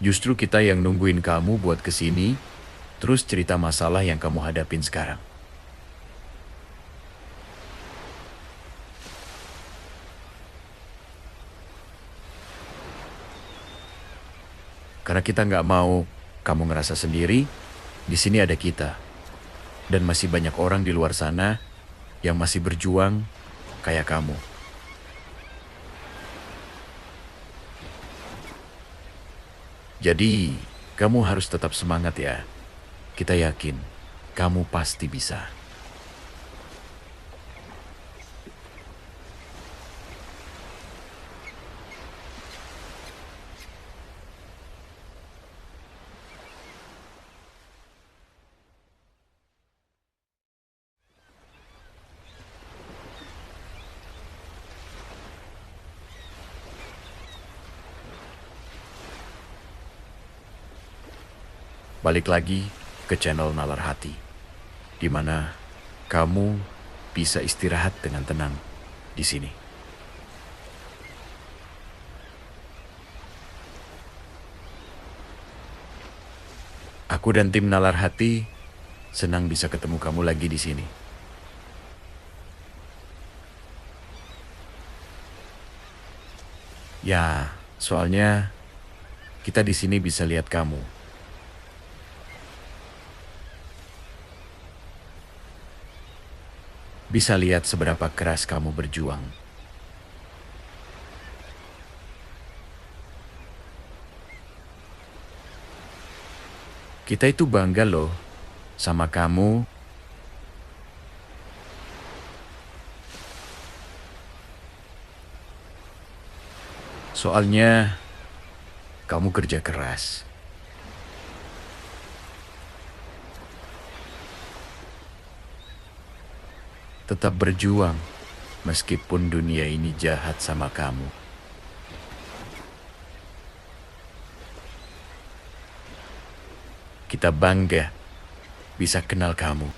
Justru kita yang nungguin kamu buat kesini, terus cerita masalah yang kamu hadapin sekarang. Karena kita nggak mau kamu ngerasa sendiri, di sini ada kita. Dan masih banyak orang di luar sana yang masih berjuang kayak kamu. Jadi, kamu harus tetap semangat ya. Kita yakin kamu pasti bisa. Balik lagi ke channel Nalar Hati, di mana kamu bisa istirahat dengan tenang di sini. Aku dan tim Nalar Hati senang bisa ketemu kamu lagi di sini. Ya, soalnya kita di sini bisa lihat kamu. Bisa lihat seberapa keras kamu berjuang. Kita itu bangga loh sama kamu. Soalnya kamu kerja keras. Tetap berjuang meskipun dunia ini jahat sama kamu. Kita bangga bisa kenal kamu.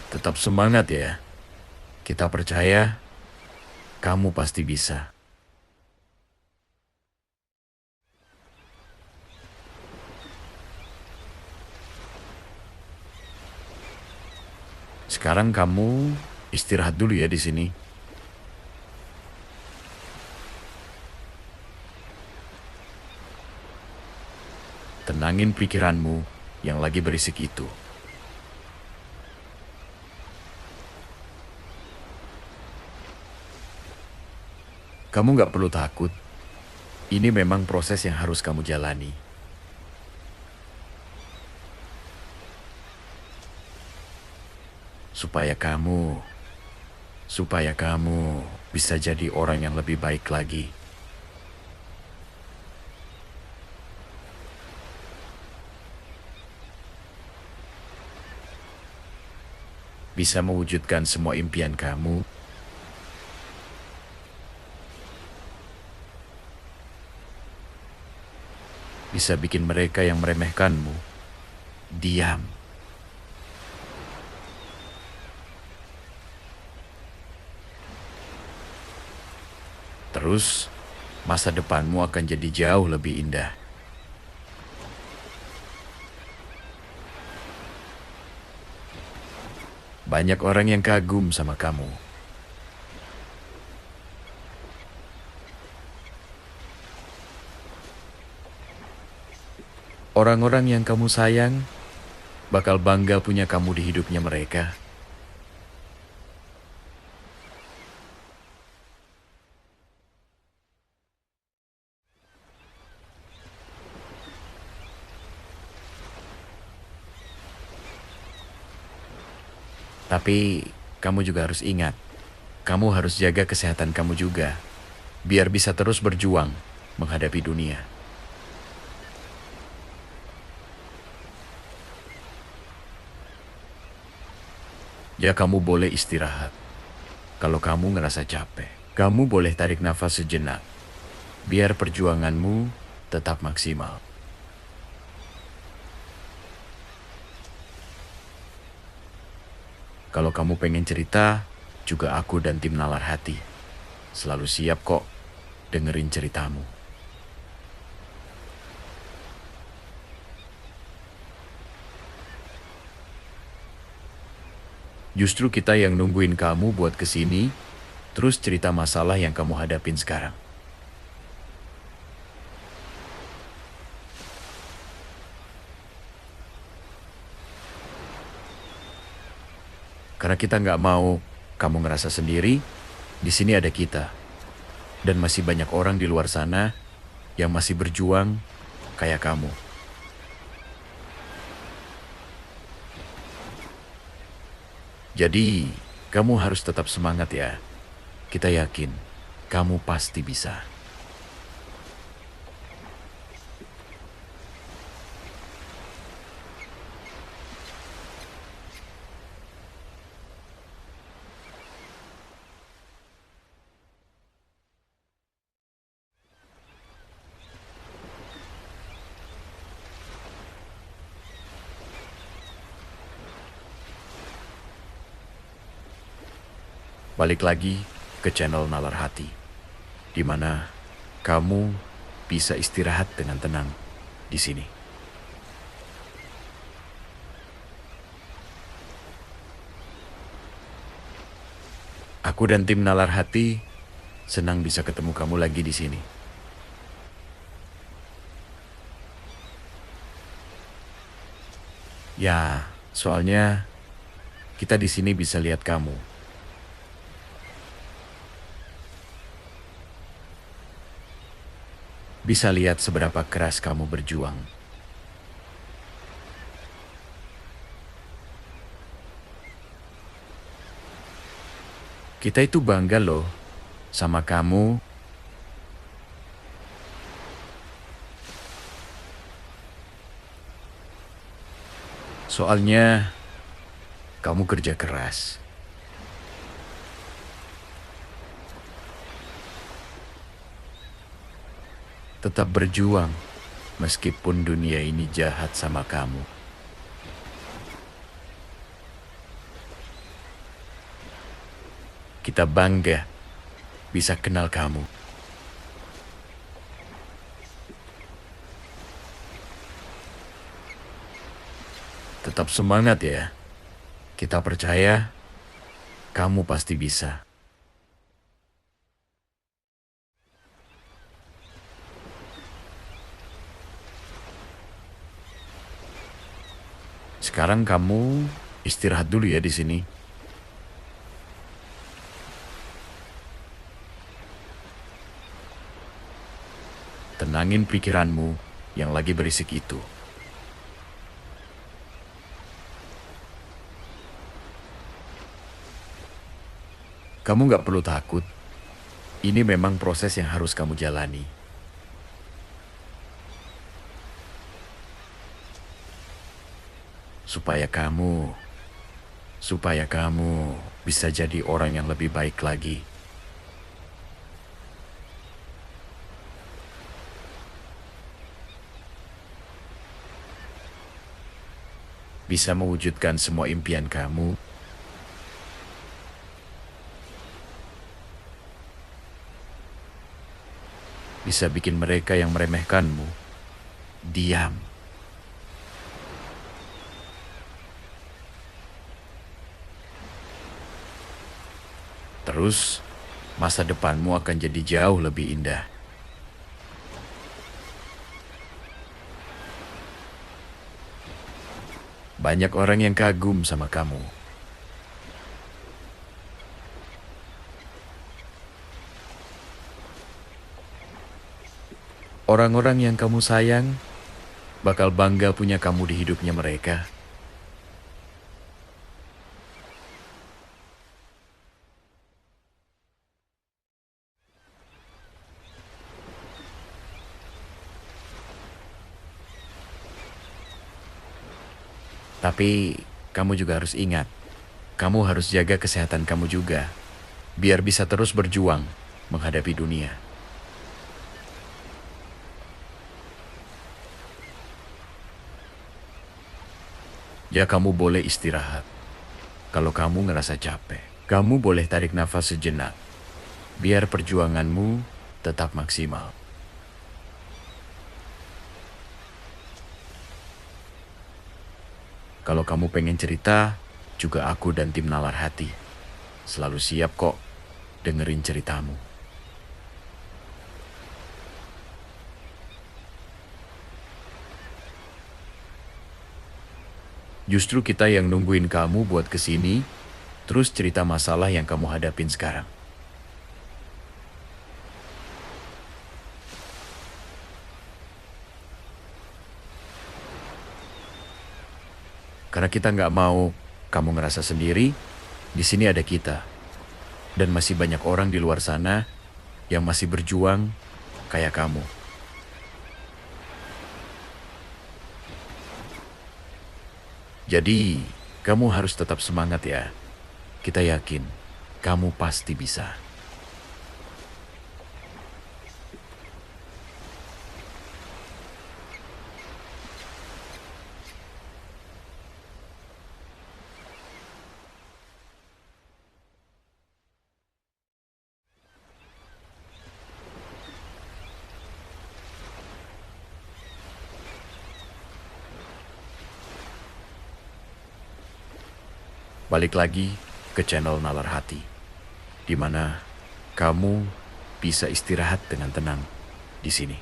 Tetap semangat ya. Kita percaya kamu pasti bisa. Sekarang kamu istirahat dulu ya di sini. Tenangin pikiranmu yang lagi berisik itu. Kamu nggak perlu takut. Ini memang proses yang harus kamu jalani. Supaya kamu bisa jadi orang yang lebih baik lagi. Bisa mewujudkan semua impian kamu. Bisa bikin mereka yang meremehkanmu diam. Terus, masa depanmu akan jadi jauh lebih indah. Banyak orang yang kagum sama kamu. Orang-orang yang kamu sayang bakal bangga punya kamu di hidupnya mereka. Tapi kamu juga harus ingat, kamu harus jaga kesehatan kamu juga, biar bisa terus berjuang menghadapi dunia. Ya, kamu boleh istirahat. Kalau kamu ngerasa capek, kamu boleh tarik nafas sejenak, biar perjuanganmu tetap maksimal. Kalau kamu pengen cerita, juga aku dan tim Nalar Hati selalu siap kok dengerin ceritamu. Justru kita yang nungguin kamu buat kesini, terus cerita masalah yang kamu hadapin sekarang. Karena kita nggak mau kamu ngerasa sendiri, di sini ada kita. Dan masih banyak orang di luar sana yang masih berjuang kayak kamu. Jadi, kamu harus tetap semangat ya. Kita yakin kamu pasti bisa. Balik lagi ke channel Nalar Hati, di mana kamu bisa istirahat dengan tenang di sini. Aku dan tim Nalar Hati senang bisa ketemu kamu lagi di sini. Ya, soalnya kita di sini bisa lihat kamu. Bisa lihat seberapa keras kamu berjuang. Kita itu bangga loh sama kamu. Soalnya kamu kerja keras. Tetap berjuang meskipun dunia ini jahat sama kamu. Kita bangga bisa kenal kamu. Tetap semangat ya. Kita percaya kamu pasti bisa. Sekarang kamu istirahat dulu ya di sini. Tenangin pikiranmu yang lagi berisik itu. Kamu nggak perlu takut. Ini memang proses yang harus kamu jalani. Supaya kamu bisa jadi orang yang lebih baik lagi. Bisa mewujudkan semua impian kamu. Bisa bikin mereka yang meremehkanmu diam. Terus, masa depanmu akan jadi jauh lebih indah. Banyak orang yang kagum sama kamu. Orang-orang yang kamu sayang bakal bangga punya kamu di hidupnya mereka. Tapi kamu juga harus ingat, kamu harus jaga kesehatan kamu juga, biar bisa terus berjuang menghadapi dunia. Ya, kamu boleh istirahat. Kalau kamu ngerasa capek, kamu boleh tarik nafas sejenak, biar perjuanganmu tetap maksimal. Kalau kamu pengen cerita, juga aku dan tim Nalar Hati selalu siap kok dengerin ceritamu. Justru kita yang nungguin kamu buat kesini, terus cerita masalah yang kamu hadapin sekarang. Karena kita nggak mau kamu ngerasa sendiri, di sini ada kita. Dan masih banyak orang di luar sana yang masih berjuang kayak kamu. Jadi, kamu harus tetap semangat ya. Kita yakin, kamu pasti bisa. Balik lagi ke channel Nalar Hati, di mana kamu bisa istirahat dengan tenang di sini.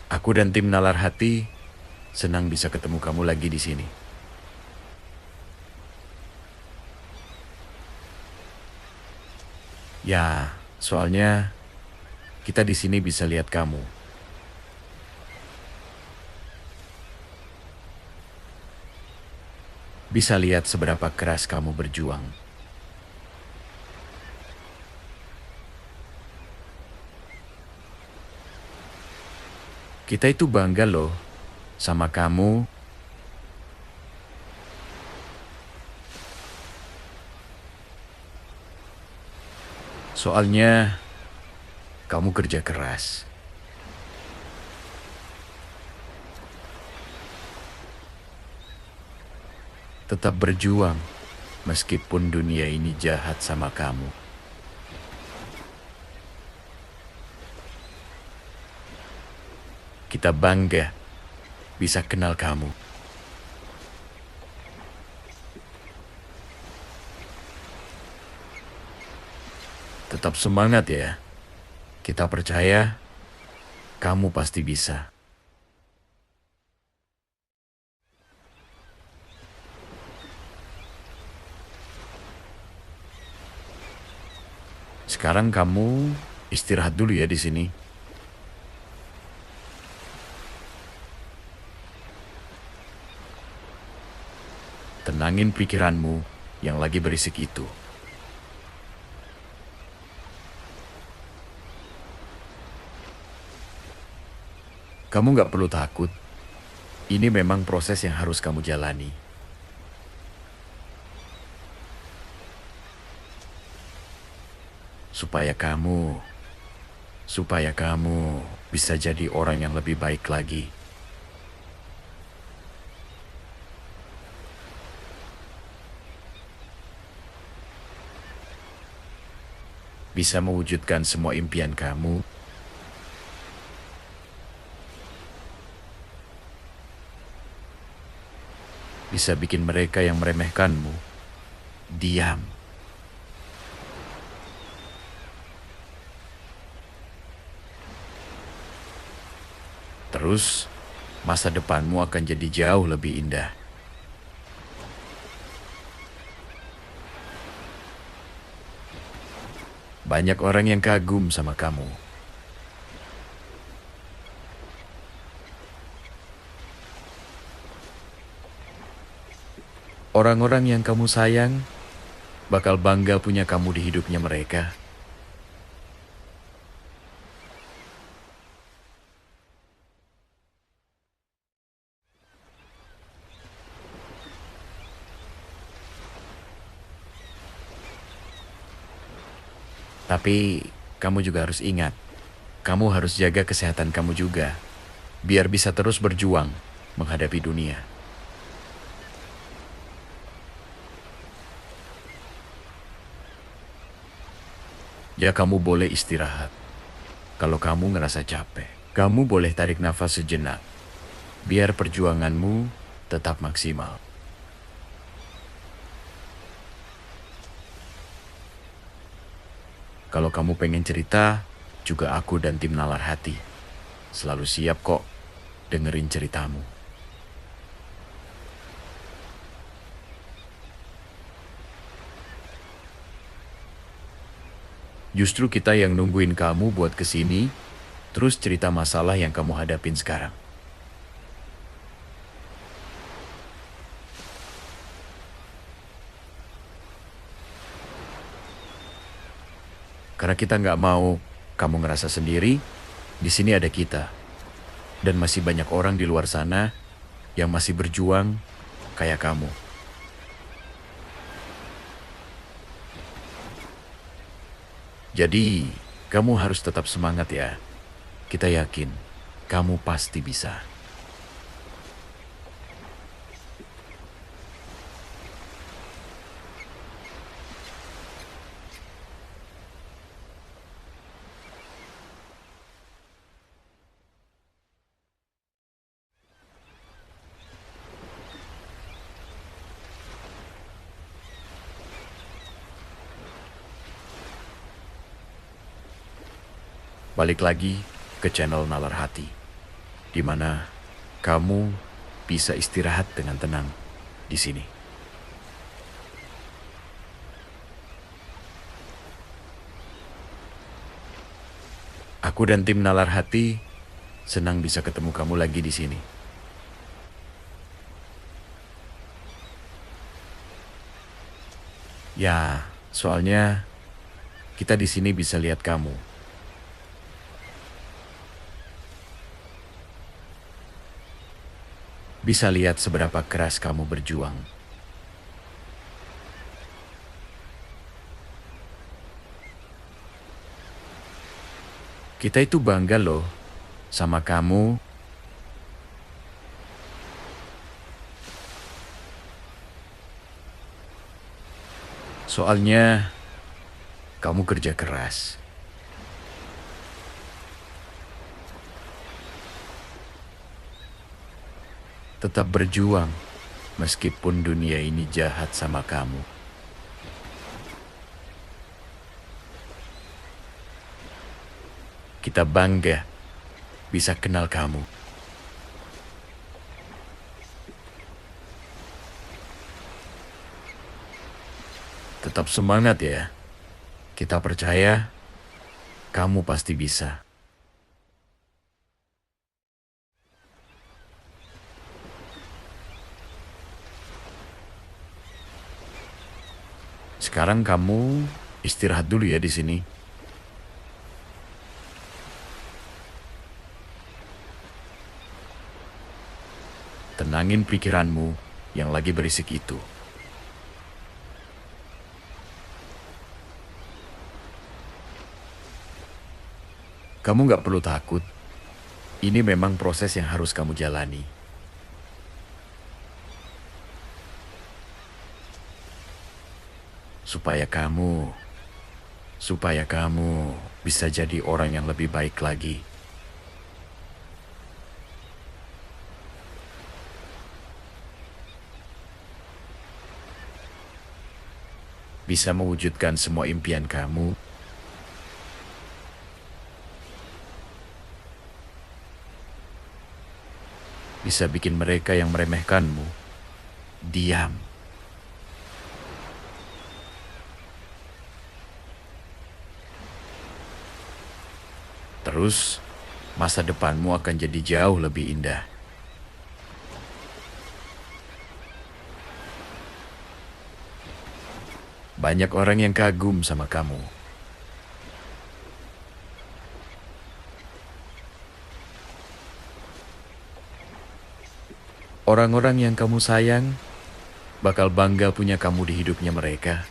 Aku dan tim Nalar Hati senang bisa ketemu kamu lagi di sini. Ya, soalnya kita di sini bisa lihat kamu. Bisa lihat seberapa keras kamu berjuang. Kita itu bangga loh sama kamu. Soalnya kamu kerja keras. Tetap berjuang meskipun dunia ini jahat sama kamu. Kita bangga bisa kenal kamu. Tetap semangat ya. Kita percaya kamu pasti bisa. Sekarang kamu istirahat dulu ya di sini. Tenangin pikiranmu yang lagi berisik itu. Kamu nggak perlu takut. Ini memang proses yang harus kamu jalani. Supaya kamu bisa jadi orang yang lebih baik lagi. Bisa mewujudkan semua impian kamu. Bisa bikin mereka yang meremehkanmu diam. Terus, masa depanmu akan jadi jauh lebih indah. Banyak orang yang kagum sama kamu. Orang-orang yang kamu sayang bakal bangga punya kamu di hidupnya mereka. Tapi kamu juga harus ingat, kamu harus jaga kesehatan kamu juga, biar bisa terus berjuang menghadapi dunia. Ya kamu boleh istirahat. Kalau kamu ngerasa capek, kamu boleh tarik nafas sejenak, biar perjuanganmu tetap maksimal. Kalau kamu pengen cerita, juga aku dan tim Nalar Hati selalu siap kok dengerin ceritamu. Justru kita yang nungguin kamu buat kesini, terus cerita masalah yang kamu hadapin sekarang. Karena kita nggak mau kamu ngerasa sendiri, di sini ada kita. Dan masih banyak orang di luar sana yang masih berjuang kayak kamu. Jadi, kamu harus tetap semangat ya. Kita yakin, kamu pasti bisa. Balik lagi ke channel Nalar Hati, di mana kamu bisa istirahat dengan tenang di sini. Aku dan tim Nalar Hati senang bisa ketemu kamu lagi di sini. Ya, soalnya kita di sini bisa lihat kamu. Bisa lihat seberapa keras kamu berjuang. Kita itu bangga loh sama kamu. Soalnya kamu kerja keras. Tetap berjuang meskipun dunia ini jahat sama kamu. Kita bangga bisa kenal kamu. Tetap semangat ya. Kita percaya kamu pasti bisa. Sekarang kamu istirahat dulu ya di sini. Tenangin pikiranmu yang lagi berisik itu. Kamu nggak perlu takut. Ini memang proses yang harus kamu jalani. Supaya kamu bisa jadi orang yang lebih baik lagi. Bisa mewujudkan semua impian kamu. Bisa bikin mereka yang meremehkanmu diam. Terus, masa depanmu akan jadi jauh lebih indah. Banyak orang yang kagum sama kamu. Orang-orang yang kamu sayang bakal bangga punya kamu di hidupnya mereka.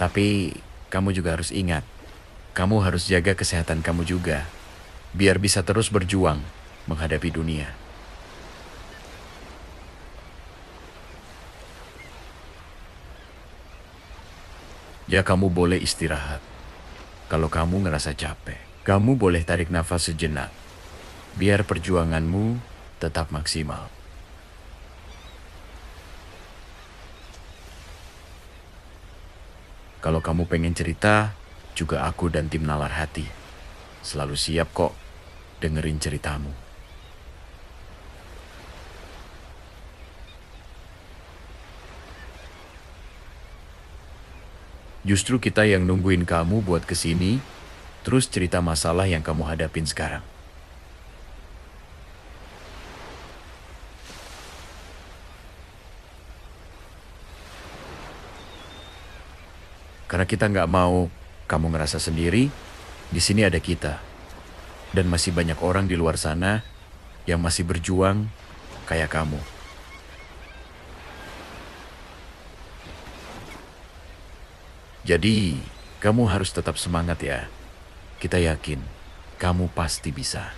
Tapi kamu juga harus ingat, kamu harus jaga kesehatan kamu juga, biar bisa terus berjuang menghadapi dunia. Ya, kamu boleh istirahat. Kalau kamu ngerasa capek, kamu boleh tarik nafas sejenak, biar perjuanganmu tetap maksimal. Kalau kamu pengen cerita, juga aku dan tim Nalar Hati selalu siap kok dengerin ceritamu. Justru kita yang nungguin kamu buat kesini, terus cerita masalah yang kamu hadapin sekarang. Karena kita nggak mau kamu ngerasa sendiri, di sini ada kita. Dan masih banyak orang di luar sana yang masih berjuang kayak kamu. Jadi, kamu harus tetap semangat ya. Kita yakin kamu pasti bisa.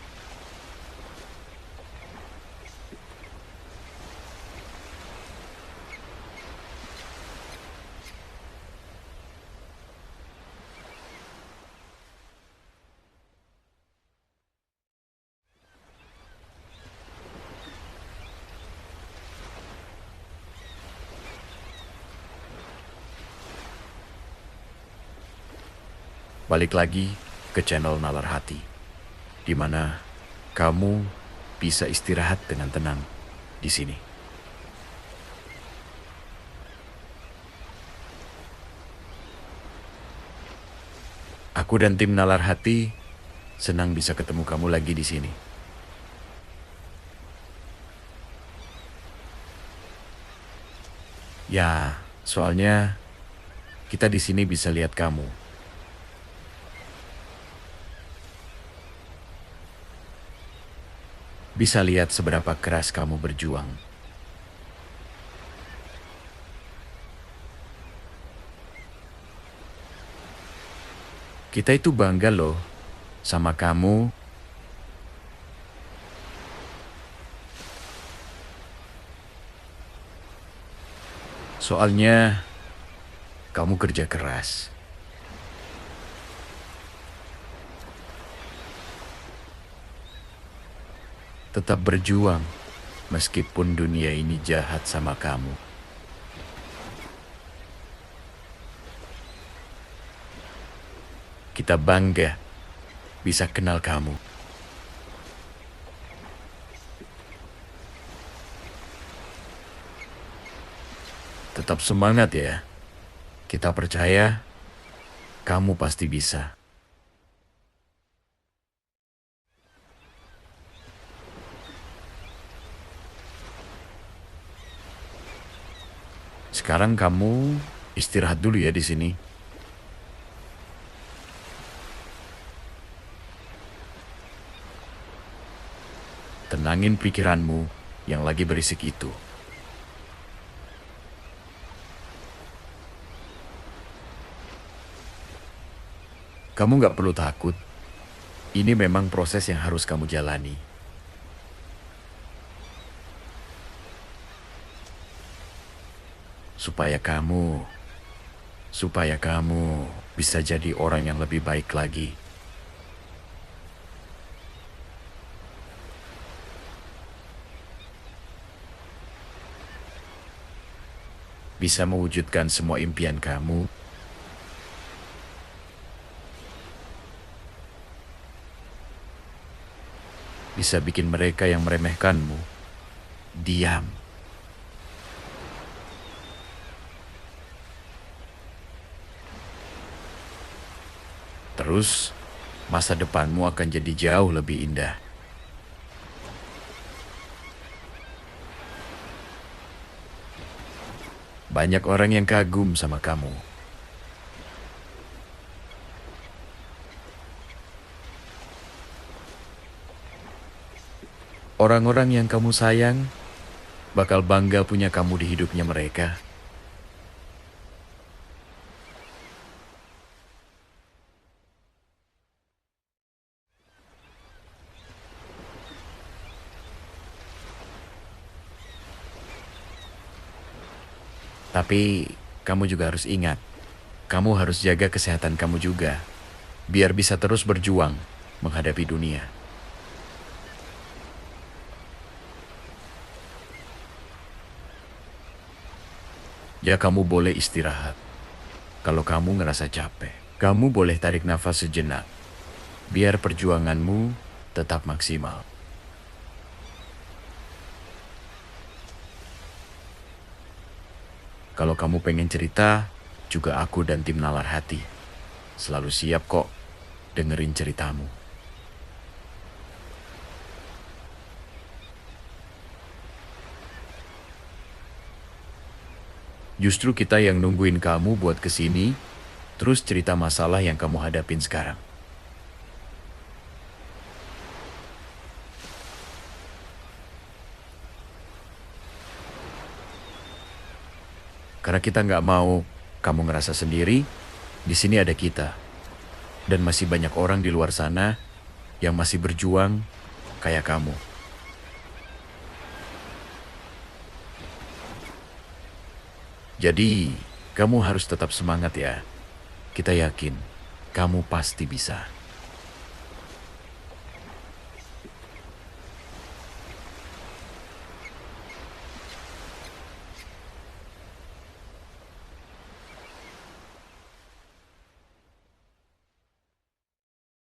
Balik lagi ke channel Nalar Hati, di mana kamu bisa istirahat dengan tenang di sini. Aku dan tim Nalar Hati senang bisa ketemu kamu lagi di sini. Ya, soalnya kita di sini bisa lihat kamu. Bisa lihat seberapa keras kamu berjuang. Kita itu bangga loh sama kamu. Soalnya kamu kerja keras. Tetap berjuang meskipun dunia ini jahat sama kamu. Kita bangga bisa kenal kamu. Tetap semangat ya. Kita percaya kamu pasti bisa. Sekarang kamu istirahat dulu ya di sini. Tenangin pikiranmu yang lagi berisik itu. Kamu nggak perlu takut. Ini memang proses yang harus kamu jalani. Supaya kamu bisa jadi orang yang lebih baik lagi. Bisa mewujudkan semua impian kamu. Bisa bikin mereka yang meremehkanmu diam. Terus, masa depanmu akan jadi jauh lebih indah. Banyak orang yang kagum sama kamu. Orang-orang yang kamu sayang bakal bangga punya kamu di hidupnya mereka. Tapi kamu juga harus ingat, kamu harus jaga kesehatan kamu juga, biar bisa terus berjuang menghadapi dunia. Ya, kamu boleh istirahat. Kalau kamu ngerasa capek, kamu boleh tarik nafas sejenak, biar perjuanganmu tetap maksimal. Kalau kamu pengen cerita, juga aku dan tim Nalar Hati selalu siap kok dengerin ceritamu. Justru kita yang nungguin kamu buat kesini, terus cerita masalah yang kamu hadapin sekarang. Karena kita nggak mau kamu ngerasa sendiri, di sini ada kita. Dan masih banyak orang di luar sana yang masih berjuang kayak kamu. Jadi, kamu harus tetap semangat ya. Kita yakin kamu pasti bisa.